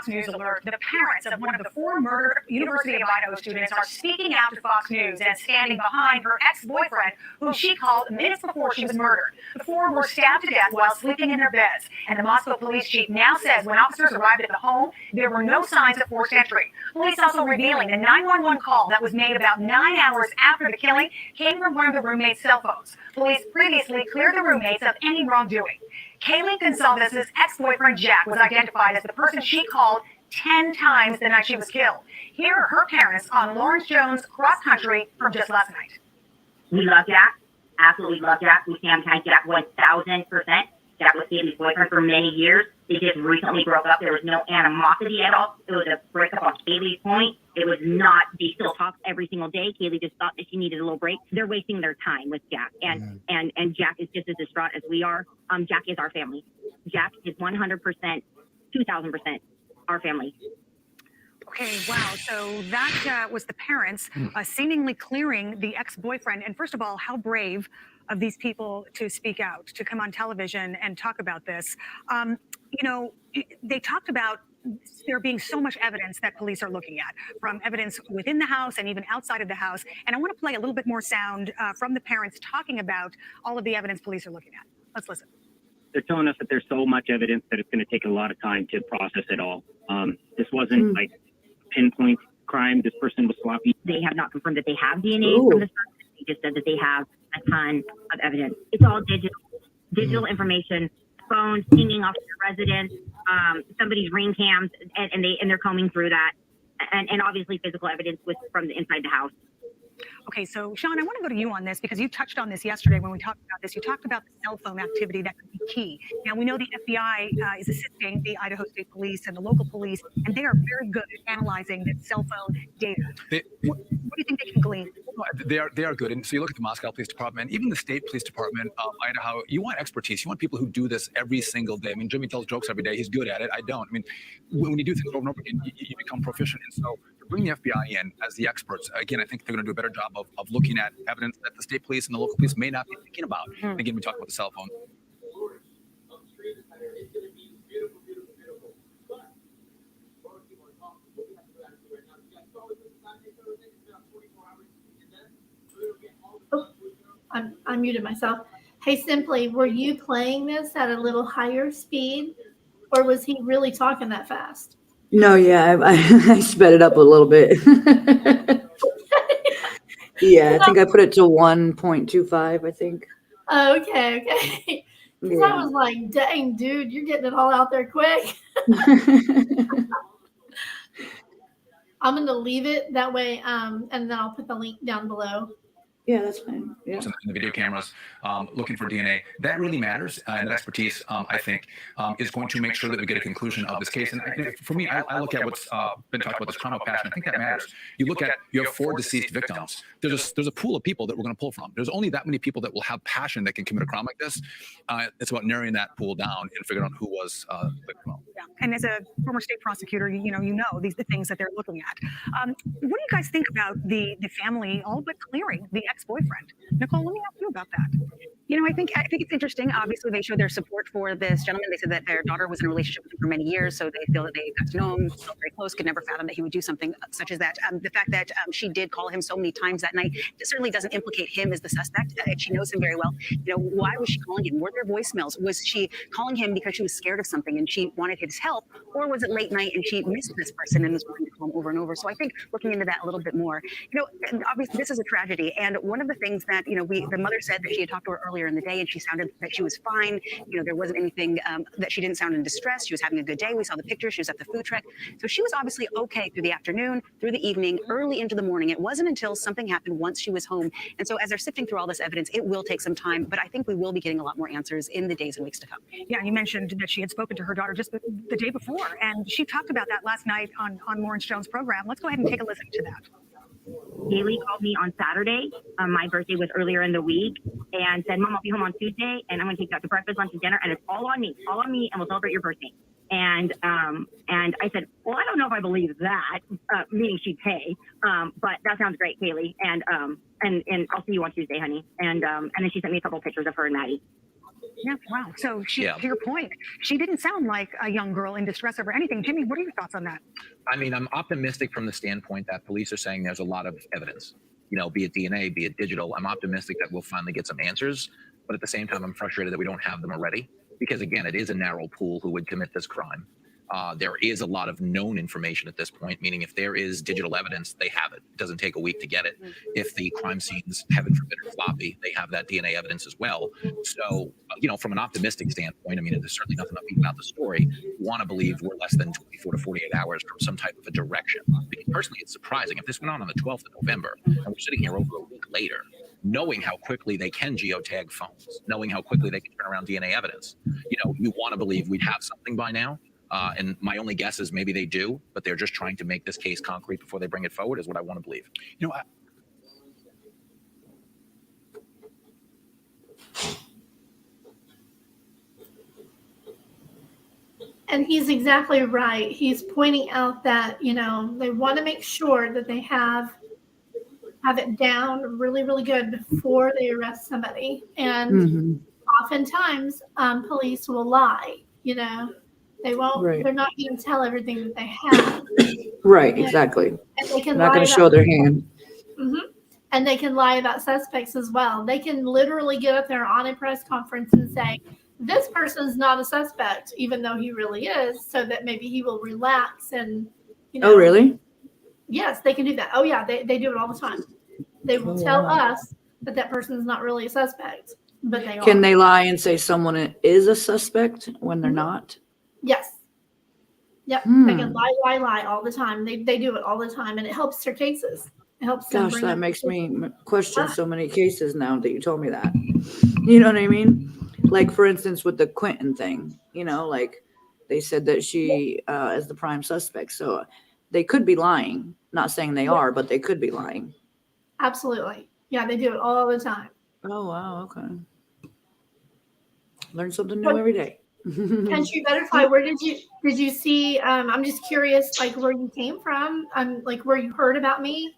Fox News alert. The parents of one of the 4 murdered University of Idaho students are speaking out to Fox News and standing behind her ex-boyfriend, whom she called minutes before she was murdered. The 4 were stabbed to death while sleeping in their beds, and the Moscow police chief now says when officers arrived at the home, there were no signs of forced entry. Police also revealing the 911 call that was made about 9 hours after the killing came from one of the roommates' cell phones. Police previously cleared the roommates of any wrongdoing. Kaylee Goncalves' ex-boyfriend Jack was identified as the person she called 10 times the night she was killed. Here are her parents on Lawrence Jones' Cross Country from just last night. We love Jack. Absolutely love Jack. We stand behind Jack 1,000%. Jack was Kaylee's boyfriend for many years. They just recently broke up. There was no animosity at all. It was a breakup on Kaylee's point. It was not, they still talk every single day. Kaylee just thought that she needed a little break. They're wasting their time with Jack. And Jack is just as distraught as we are. Jack is our family. Jack is 100%, 2,000% our family. Okay, wow. So that was the parents seemingly clearing the ex-boyfriend. And first of all, how brave of these people to speak out, to come on television and talk about this. You know, they talked about there being so much evidence that police are looking at, from evidence within the house and even outside of the house. And I want to play a little bit more sound from the parents talking about all of the evidence police are looking at. Let's listen. They're telling us that there's so much evidence that it's going to take a lot of time to process it all. This wasn't like pinpoint crime. This person was sloppy. They have not confirmed that they have DNA from the suspect. They just said that they have a ton of evidence. It's all digital information, phones pinging off the residence, somebody's ring cams, and they're combing through that, and obviously physical evidence from the inside the house. Okay, so Sean, I want to go to you on this because you touched on this yesterday when we talked about this. You talked about the cell phone activity that could be key. Now, we know the FBI is assisting the Idaho State Police and the local police, and they are very good at analyzing that cell phone data. What do you think they can glean? They are good. And so you look at the Moscow Police Department, even the State Police Department of Idaho, you want expertise. You want people who do this every single day. I mean, Jimmy tells jokes every day. He's good at it. I don't. I mean, when you do things over and over again, you become proficient. And so to bring the FBI in as the experts, again, I think they're going to do a better job of looking at evidence that the state police and the local police may not be thinking about. And again, we talk about the cell phone. I muted myself. Hey, Simply, were you playing this at a little higher speed, or was he really talking that fast? No, yeah, I sped it up a little bit. Yeah, I think I put it to 1.25, I think. Oh, okay. Because I was like, dang, dude, you're getting it all out there quick. I'm going to leave it that way, and then I'll put the link down below. Yeah, that's fine. Yeah. In the video cameras, looking for DNA. That really matters. And expertise, I think, is going to make sure that we get a conclusion of this case. And for me, I look at what's been talked about, this crime of passion. I think that matters. You look at, you have 4 deceased victims. There's a pool of people that we're going to pull from. There's only that many people that will have passion that can commit a crime like this. It's about narrowing that pool down and figuring out who was the criminal. Yeah. And as a former state prosecutor, you know these the things that they're looking at. What do you guys think about the family all but clearing the ex-boyfriend? Nicole, let me ask you about that. You know, I think it's interesting. Obviously, they showed their support for this gentleman. They said that their daughter was in a relationship with him for many years, so they feel that they got to know him, felt very close, could never fathom that he would do something such as that. The fact that she did call him so many times that night certainly doesn't implicate him as the suspect. She knows him very well. You know, why was she calling him? Were there voicemails? Was she calling him because she was scared of something and she wanted his help, or was it late night and she missed this person and was wanting to call him over and over? So I think looking into that a little bit more. You know, and obviously this is a tragedy, and one of the things that the mother said that she had talked to her earlier in the day, and she sounded that she was fine. You know, there wasn't anything that she didn't sound in distress. She was having a good day. We saw the pictures. She was at the food truck. So she was obviously okay through the afternoon, through the evening, early into the morning. It wasn't until something happened once she was home. And so as they're sifting through all this evidence, it will take some time, but I think we will be getting a lot more answers in the days and weeks to come. Yeah, you mentioned that she had spoken to her daughter just the day before, and she talked about that last night on Lawrence Jones' program. Let's go ahead and take a listen to that. Kaylee called me on Saturday. My birthday was earlier in the week, and said, "Mom, I'll be home on Tuesday, and I'm going to take you out to breakfast, lunch, and dinner, and it's all on me, and we'll celebrate your birthday." And I said, "Well, I don't know if I believe that," meaning she'd pay. But that sounds great, Kaylee. And I'll see you on Tuesday, honey. And then she sent me a couple pictures of her and Maddie. Yeah, wow. So to your point, she didn't sound like a young girl in distress over anything. Jimmy, what are your thoughts on that? I mean, I'm optimistic from the standpoint that police are saying there's a lot of evidence, be it DNA, be it digital. I'm optimistic that we'll finally get some answers, but at the same time, I'm frustrated that we don't have them already because, again, it is a narrow pool who would commit this crime. There is a lot of known information at this point, meaning if there is digital evidence, they have it. It doesn't take a week to get it. If the crime scenes, heaven forbid, are floppy, they have that DNA evidence as well. So, from an optimistic standpoint, I mean, there's certainly nothing upbeat about the story. We want to believe we're less than 24 to 48 hours from some type of a direction. Because personally, it's surprising. If this went on the 12th of November, and we're sitting here over a week later, knowing how quickly they can geotag phones, knowing how quickly they can turn around DNA evidence, you want to believe we'd have something by now. And my only guess is maybe they do, but they're just trying to make this case concrete before they bring it forward is what I want to believe. And he's exactly right. He's pointing out that, they want to make sure that they have it down really, really good before they arrest somebody. And oftentimes police will lie, They won't. Right. They're not going to tell everything that they have. Right. Exactly. And they can not going to show their hand. And they can lie about suspects as well. They can literally get up there on a press conference and say, "This person's not a suspect," even though he really is, so that maybe he will relax and. Oh, really? Yes, they can do that. Oh, yeah, they do it all the time. They will tell us that person's not really a suspect, but they are. Can they lie and say someone is a suspect when they're not? Yes. Yep. They can lie all the time. They do it all the time, and it helps their cases. It helps them Gosh, bring that up makes me question Ah. so many cases now that you told me that. You know what I mean? Like, for instance, with the Quentin thing, like they said that she is the prime suspect. So they could be lying. Not saying they are, but they could be lying. Absolutely. Yeah, they do it all the time. Oh, wow. Okay. Learn something new every day. Country Butterfly, where did you see, I'm just curious, like where you came from, like where you heard about me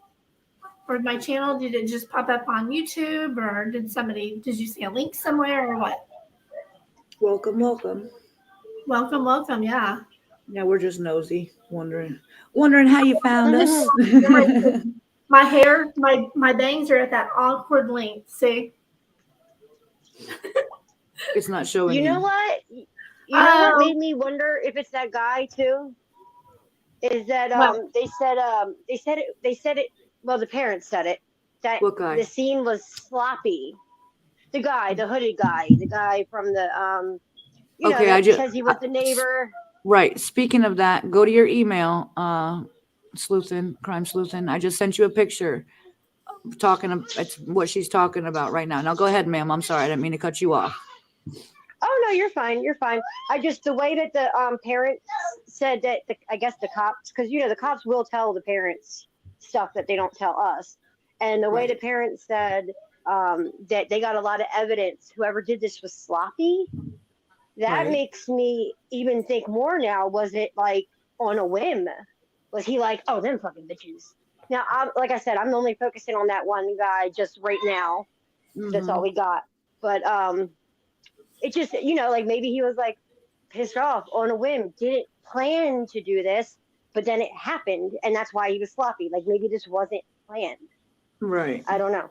or my channel. Did it just pop up on YouTube, or did you see a link somewhere, or what? Welcome, welcome. Welcome, yeah. Yeah, we're just nosy, wondering how you found us. My hair, my bangs are at that awkward length, see? It's not showing You know what? You know what made me wonder if it's that guy too? Is that they said it well, the parents said it, that What guy? the scene was sloppy. The hooded guy, the guy from the Okay, that says he was the neighbor. Right. Speaking of that, go to your email, crime sleuthing. I just sent you a picture it's what she's talking about right now. Now go ahead, ma'am. I'm sorry, I didn't mean to cut you off. Oh no, you're fine. You're fine. I just the way that the parents said that I guess the cops, because the cops will tell the parents stuff that they don't tell us, and the way the parents said that they got a lot of evidence. Whoever did this was sloppy. That makes me even think more now. Was it like on a whim? Was he like, oh, them fucking bitches? Now, like I said, I'm only focusing on that one guy just right now. Mm-hmm. That's all we got. But it just, like maybe he was like pissed off on a whim, didn't plan to do this, but then it happened, and that's why he was sloppy. Like maybe this wasn't planned. Right. I don't know.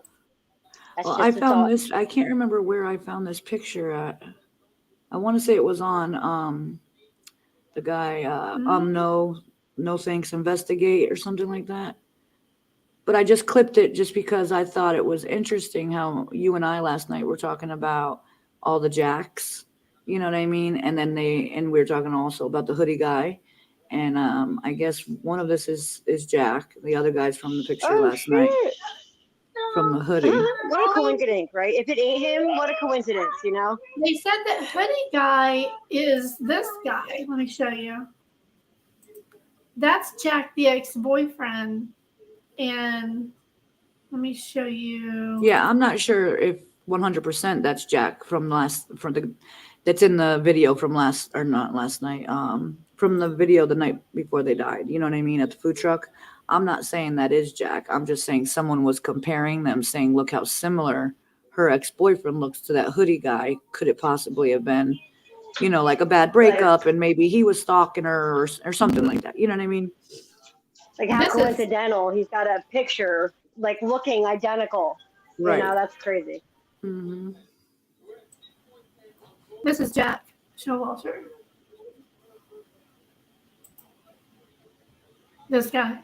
Well, I found this. I can't remember where I found this picture at. I want to say it was on the guy no thanks investigate or something like that. But I just clipped it just because I thought it was interesting how you and I last night were talking about all the jacks, you know what I mean? And then we were talking also about the hoodie guy. And I guess one of this is Jack. The other guy's from the picture last night. From the hoodie. What a coincidence, right? If it ain't him, what a coincidence, They said that hoodie guy is this guy. Let me show you. That's Jack, the ex-boyfriend. And let me show you. Yeah, I'm not sure if 100% that's Jack that's in the video from not last night, from the video the night before they died. You know what I mean? At the food truck. I'm not saying that is Jack. I'm just saying someone was comparing them, saying, look how similar her ex-boyfriend looks to that hoodie guy. Could it possibly have been, like a bad breakup and maybe he was stalking her or something like that? You know what I mean? Like how coincidental. He's got a picture like looking identical. Right. That's crazy. Mm-hmm. This is Jack Showalter. This guy.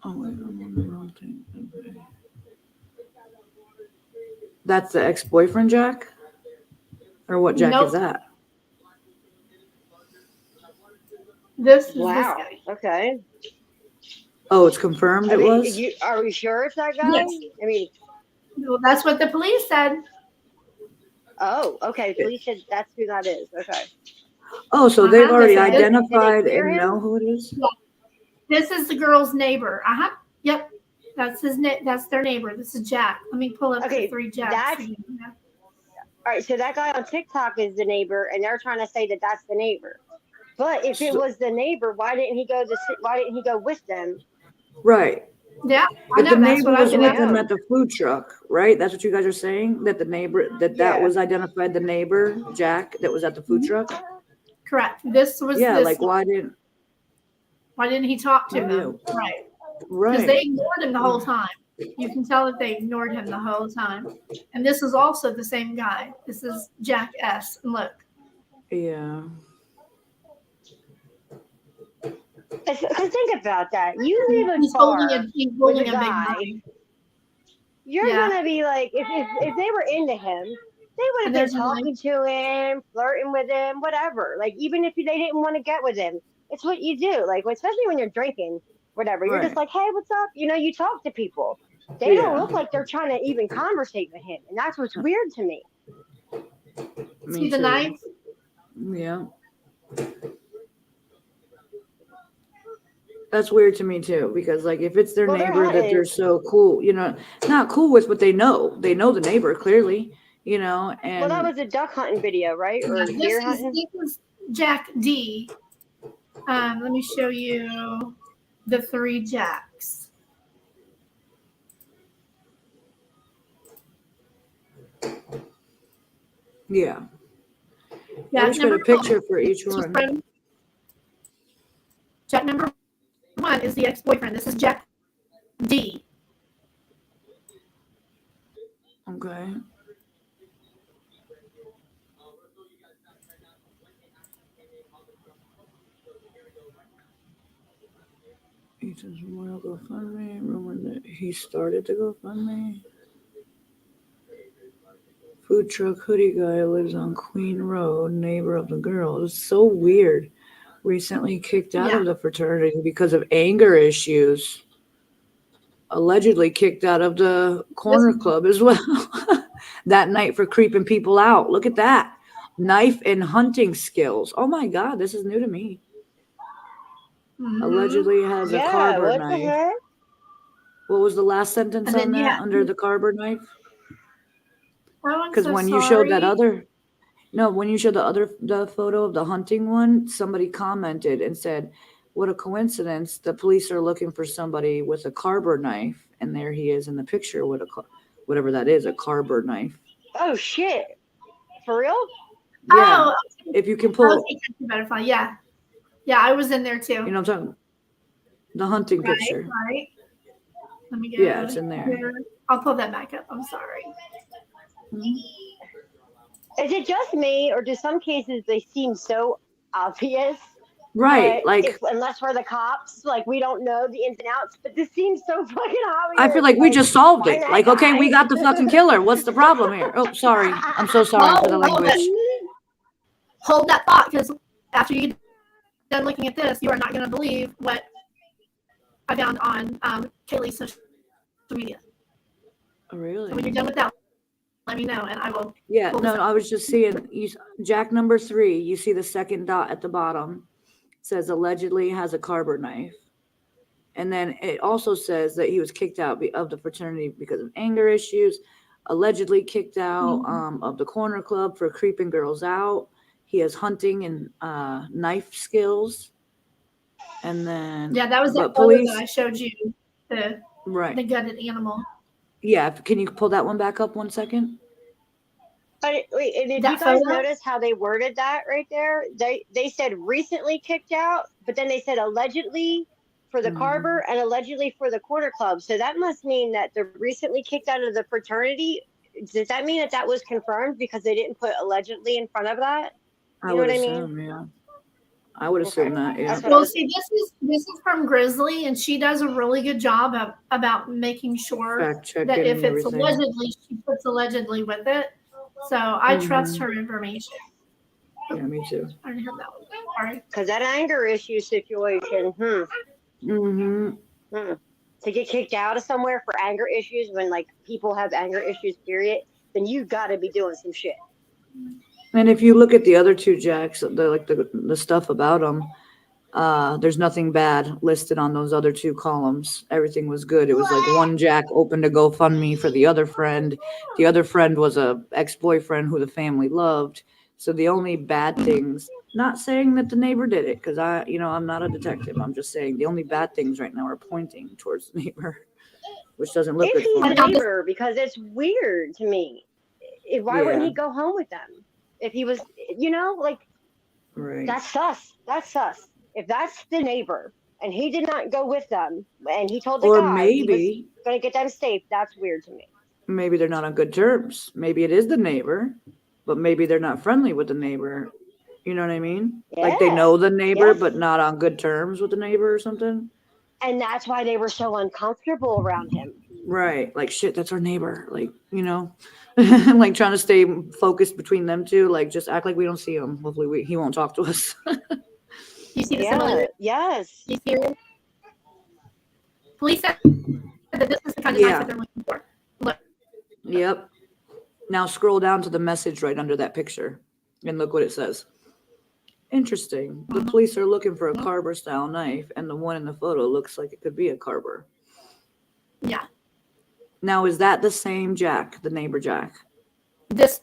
Oh, wait, I'm on the wrong thing. Okay. That's the ex-boyfriend, Jack? Or what Jack is that? This is this guy. Okay. Oh, it's confirmed it was? Are we sure it's that guy? Yes. I mean, well, that's what the police said. Oh, okay. Police said that's who that is. Okay. Oh, so they've already identified and know who it is? Yeah. This is the girl's neighbor. Yep. That's that's their neighbor. This is Jack. Let me pull up the three Jacks. All right. So that guy on TikTok is the neighbor, and they're trying to say that that's the neighbor. But if it was the neighbor, why didn't he go with them? Right. Yeah. But the neighbor was with them at the food truck, right? That's what you guys are saying? That the neighbor, that was identified, the neighbor, Jack, that was at the food truck? Correct. This was like why didn't he talk to them? Right. Because they ignored him the whole time. You can tell that they ignored him the whole time. And this is also the same guy. This is Jack S. And look. Yeah. Because think about that. You live in he's holding a guy. big You're gonna be like, if they were into him, They would have And been there's a line. talking to him, flirting with him, whatever. Like, even if they didn't want to get with him, it's what you do. Like, especially when you're drinking, whatever. You're just Right. like, hey, what's up? You know, you talk to people. They don't look like they're trying to even conversate with him. And that's what's weird to me. See the knife? Yeah. That's weird to me too, because like if it's their Well, they're neighbor that hunting. they're so cool, you know, not cool with, but they know the neighbor clearly, you know, and Well, that was a duck hunting video, right? Or This deer is, hunting? this is Jack D. Let me show you the 3 jacks. yeah. Yeah, We should put a picture for each one. Jack number 1 is the ex-boyfriend. This is Jack D. Okay. Ethan's Memorial GoFundMe. Rumor that he started the GoFundMe. Food truck hoodie guy lives on Queen Road, neighbor of the girl. It's so weird. Recently kicked out of the fraternity because of anger issues. Allegedly kicked out of the corner club as well that night for creeping people out. Look at that. Knife and hunting skills. Oh my God, this is new to me. Mm-hmm. Allegedly has a carver what knife. The heck? What was the last sentence on that under the carver knife? Because when you showed that other, when you showed the photo of the hunting one, somebody commented and said, what a coincidence. The police are looking for somebody with a carver knife. And there he is in the picture with whatever that is, a carver knife. Oh, shit. For real? Yeah. Oh, if you can pull. Butterfly. Yeah. Yeah, I was in there too. You know what I'm talking about? The hunting picture. Right. Let me go. Yeah, it's in there. Here. I'll pull that back up. I'm sorry. Is it just me, or do some cases they seem so obvious? Right, like unless we're the cops, like we don't know the ins and outs. But this seems so fucking obvious. I feel like we just solved it. Like, okay, we got the fucking killer. What's the problem here? Oh, sorry. I'm so sorry for the language. Hold that thought, because after you get done looking at this, you are not going to believe what I found on Kaylee's social media. Oh, really? So when you're done with that, let me know, and I will. Yeah, no, I was just seeing Jack number 3. You see the second dot at the bottom. It says allegedly has a carver knife. And then it also says that he was kicked out of the fraternity because of anger issues. Allegedly kicked out of the corner club for creeping girls out. He has hunting and knife skills. And then that was the photo that I showed you. The gutted animal. Yeah, can you pull that one back up 1 second? But wait, and did you guys notice how they worded that right there? They said recently kicked out, but then they said allegedly for the carver and allegedly for the corner club. So that must mean that they're recently kicked out of the fraternity. Does that mean that was confirmed because they didn't put allegedly in front of that? You know what I mean? Yeah. I would assume that, yeah. Well, see, this is from Grizzly, and she does a really good job about making sure that if it's allegedly, she puts allegedly with it. So I trust her information. Yeah, me too. I didn't have that one. Sorry. Because that anger issue situation, to get kicked out of somewhere for anger issues when like people have anger issues, period, then you got to be doing some shit. And if you look at the other 2 Jacks, the stuff about them, there's nothing bad listed on those other 2 columns. Everything was good. It was like one Jack opened a GoFundMe for the other friend. The other friend was a ex-boyfriend who the family loved. So the only bad things, not saying that the neighbor did it, because I'm not a detective. I'm just saying the only bad things right now are pointing towards the neighbor, which doesn't look good for him. him. Neighbor, because it's weird to me. Why wouldn't he go home with them? If he was, that's sus. That's sus. If that's the neighbor and he did not go with them and he told the guy he was going to get them safe, that's weird to me. Maybe they're not on good terms. Maybe it is the neighbor, but maybe they're not friendly with the neighbor. You know what I mean? Yeah. Like they know the neighbor, but not on good terms with the neighbor or something. And that's why they were so uncomfortable around him. Right. Like, shit, that's our neighbor. Like, you know, like trying to stay focused between them two. Like, just act like we don't see him. Hopefully he won't talk to us. You see the Yeah. similarity? Yes. You see it? Police said that this is the kind of knife that they're looking for. Look. Yep. Now scroll down to the message right under that picture and look what it says. Interesting. The police are looking for a carver style knife, and the one in the photo looks like it could be a carver. Yeah. Now, is that the same Jack, the neighbor Jack? Yes.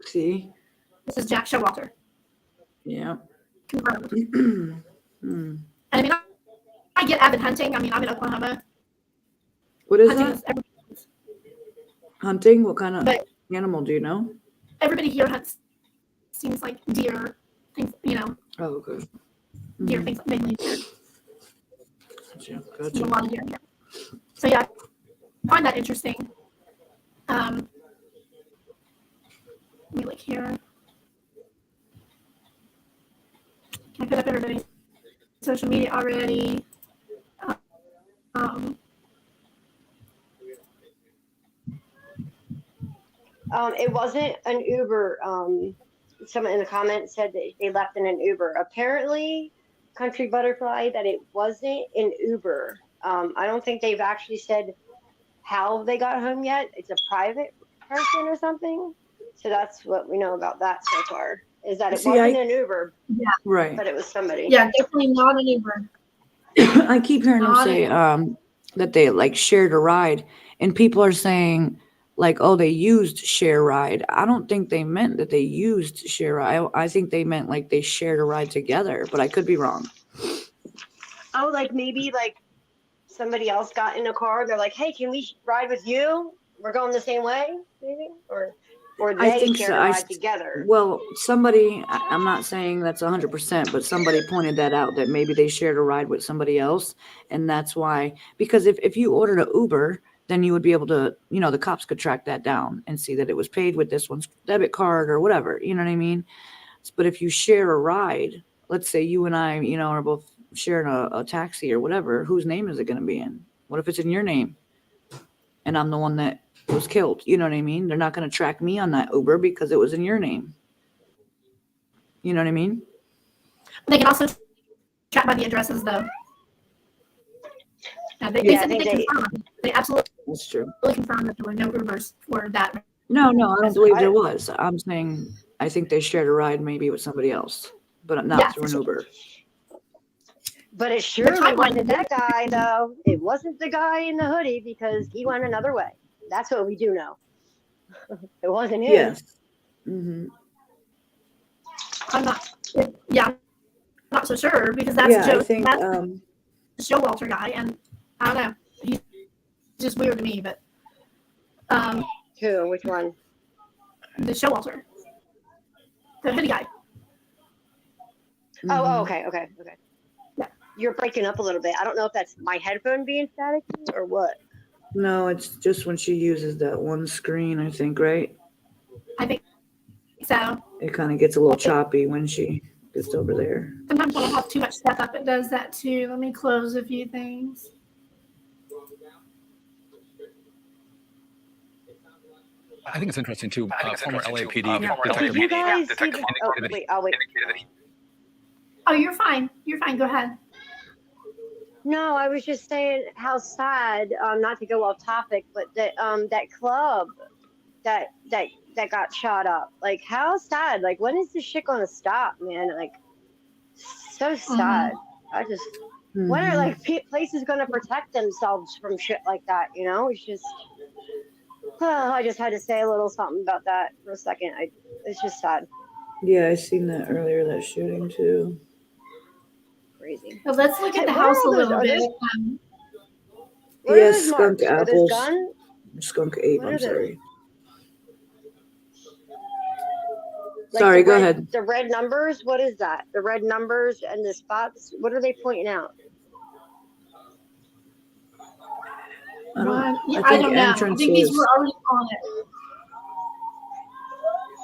See? This is Jack Showalter. Yeah. Confirmed. And I mean, I get avid hunting. I mean, I'm in Oklahoma. What is hunting that? Hunting? What kind of but animal do you know? everybody here hunts. Seems like deer, things, you know. Oh, okay. Deer, things mainly deer. Gotcha. There's a lot of deer here. So yeah, I find that interesting. Let me look here. I put up everybody's social media already. It wasn't an Uber. Someone in the comments said that they left in an Uber. Apparently, Country Butterfly, that it wasn't an Uber. I don't think they've actually said how they got home yet. It's a private person or something. So that's what we know about that so far. Is that it wasn't an Uber. Yeah. Right. But it was somebody. Yeah, definitely not an Uber. I keep hearing them say that they like shared a ride, and people are saying like, oh, they used share ride. I don't think they meant that they used share ride. I think they meant like they shared a ride together, but I could be wrong. Oh, like maybe like somebody else got in a car. They're like, hey, can we ride with you? We're going the same way, maybe? Or they shared a ride together. Well, somebody, I'm not saying that's 100%, but somebody pointed that out, that maybe they shared a ride with somebody else. And that's why, because if you ordered an Uber, then you would be able to, you know, the cops could track that down and see that it was paid with this one's debit card or whatever. You know what I mean? But if you share a ride, let's say you and I, you know, are both sharing a taxi or whatever, whose name is it going to be in? What if it's in your name? And I'm the one that was killed. You know what I mean? They're not going to track me on that Uber because it was in your name. You know what I mean? They can also track by the addresses, though. They said they confirmed. They absolutely confirmed that there were no Ubers for that. No, I don't believe there was. I'm saying I think they shared a ride maybe with somebody else, but not through an Uber. But it surely wasn't that guy, though. It wasn't the guy in the hoodie because he went another way. That's what we do know. It wasn't him. Yes. Mm-hmm. I'm not so sure because that's Joe. I think, that's the Showalter guy, and I don't know. He's just weird to me, but who? Which one? The Showalter, the hoodie guy. Mm-hmm. Oh, okay. Yeah. You're breaking up a little bit. I don't know if that's my headphone being static or what. No, it's just when she uses that one screen, I think, right? I think so. It kind of gets a little choppy when she gets over there. Sometimes when I have too much stuff up, it does that too. Let me close a few things. I think it's interesting too. Former LAPD Did you guys see this? Oh, wait, I'll wait. Oh, you're fine. You're fine. Go ahead. No, I was just saying how sad. Not to go off topic, but that that club that got shot up. Like, how sad. Like, when is this shit gonna stop, man? Like, so sad. I just when are like places gonna protect themselves from shit like that? You know, it's just. I just had to say a little something about that for a second. It's just sad. Yeah, I seen that earlier, that shooting too. Crazy. So let's look at the house a little bit. Yes, skunk apples. Gun? Skunk ape, I'm sorry. Like sorry, go ahead. The red numbers, what is that? The red numbers and the spots, what are they pointing out? I don't know. I think these were already on it.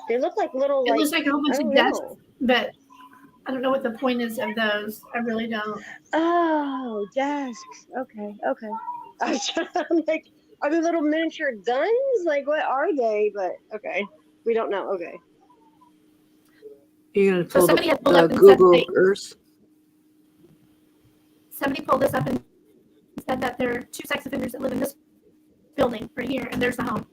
They look like little. It looks like a whole bunch of desks, but I don't know what the point is of those. I really don't. Oh, desks. Okay. I'm like, are they little miniature guns? Like, what are they? But okay, we don't know. Okay. You're gonna So pull somebody had pulled the up and Google said Earth. somebody pulled this up and said that there are 2 sex offenders that live in this building right here, and there's the home.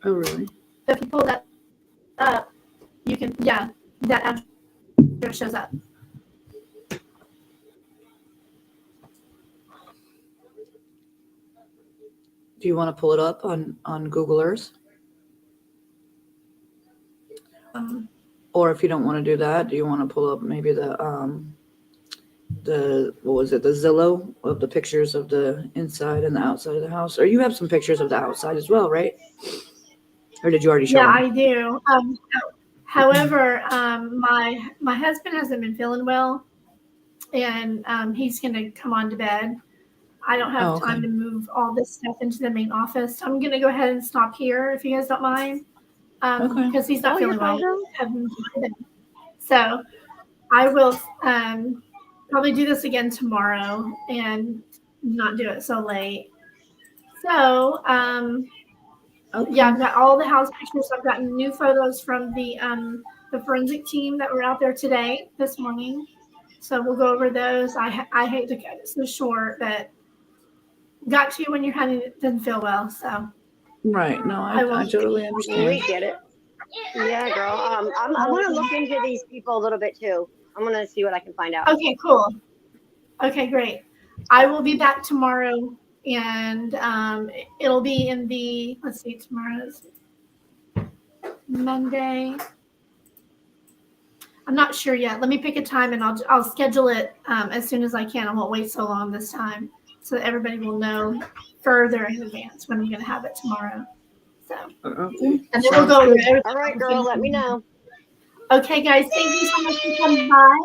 Oh, really? So if you pull that up, you can, yeah, that address shows up. Do you want to pull it up on Google Earth? Or if you don't want to do that, do you want to pull up maybe the what was it, the Zillow of the pictures of the inside and the outside of the house? Or you have some pictures of the outside as well, right? Or did you already show Yeah, them? I do. However, my husband hasn't been feeling well, and he's going to come on to bed. I don't have time to move all this stuff into the main office. So I'm going to go ahead and stop here if you guys don't mind, because he's not feeling well. So I will probably do this again tomorrow and not do it so late. So yeah, I've got all the house pictures. I've gotten new photos from the forensic team that were out there this morning. So we'll go over those. I hate to cut it so short, but got to when you're having it doesn't feel well. So right. No, I totally understand. We get it. Yeah, girl. I want to look into these people a little bit too. I'm gonna see what I can find out. Okay, cool. Okay, great. I will be back tomorrow, and it'll be in the, let's see, tomorrow's Monday. I'm not sure yet. Let me pick a time, and I'll schedule it as soon as I can. I won't wait so long this time, so that everybody will know further in advance when I'm going to have it tomorrow. So, okay. And then we'll go over everything. All right, girl. Let me know. Okay, guys. Thank you so much for coming by.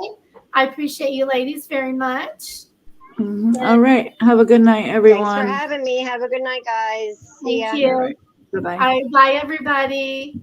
I appreciate you ladies very much. Mm-hmm. All right. Have a good night, everyone. Thanks for having me. Have a good night, guys. See ya. Thank you. Bye-bye. All right, bye, everybody.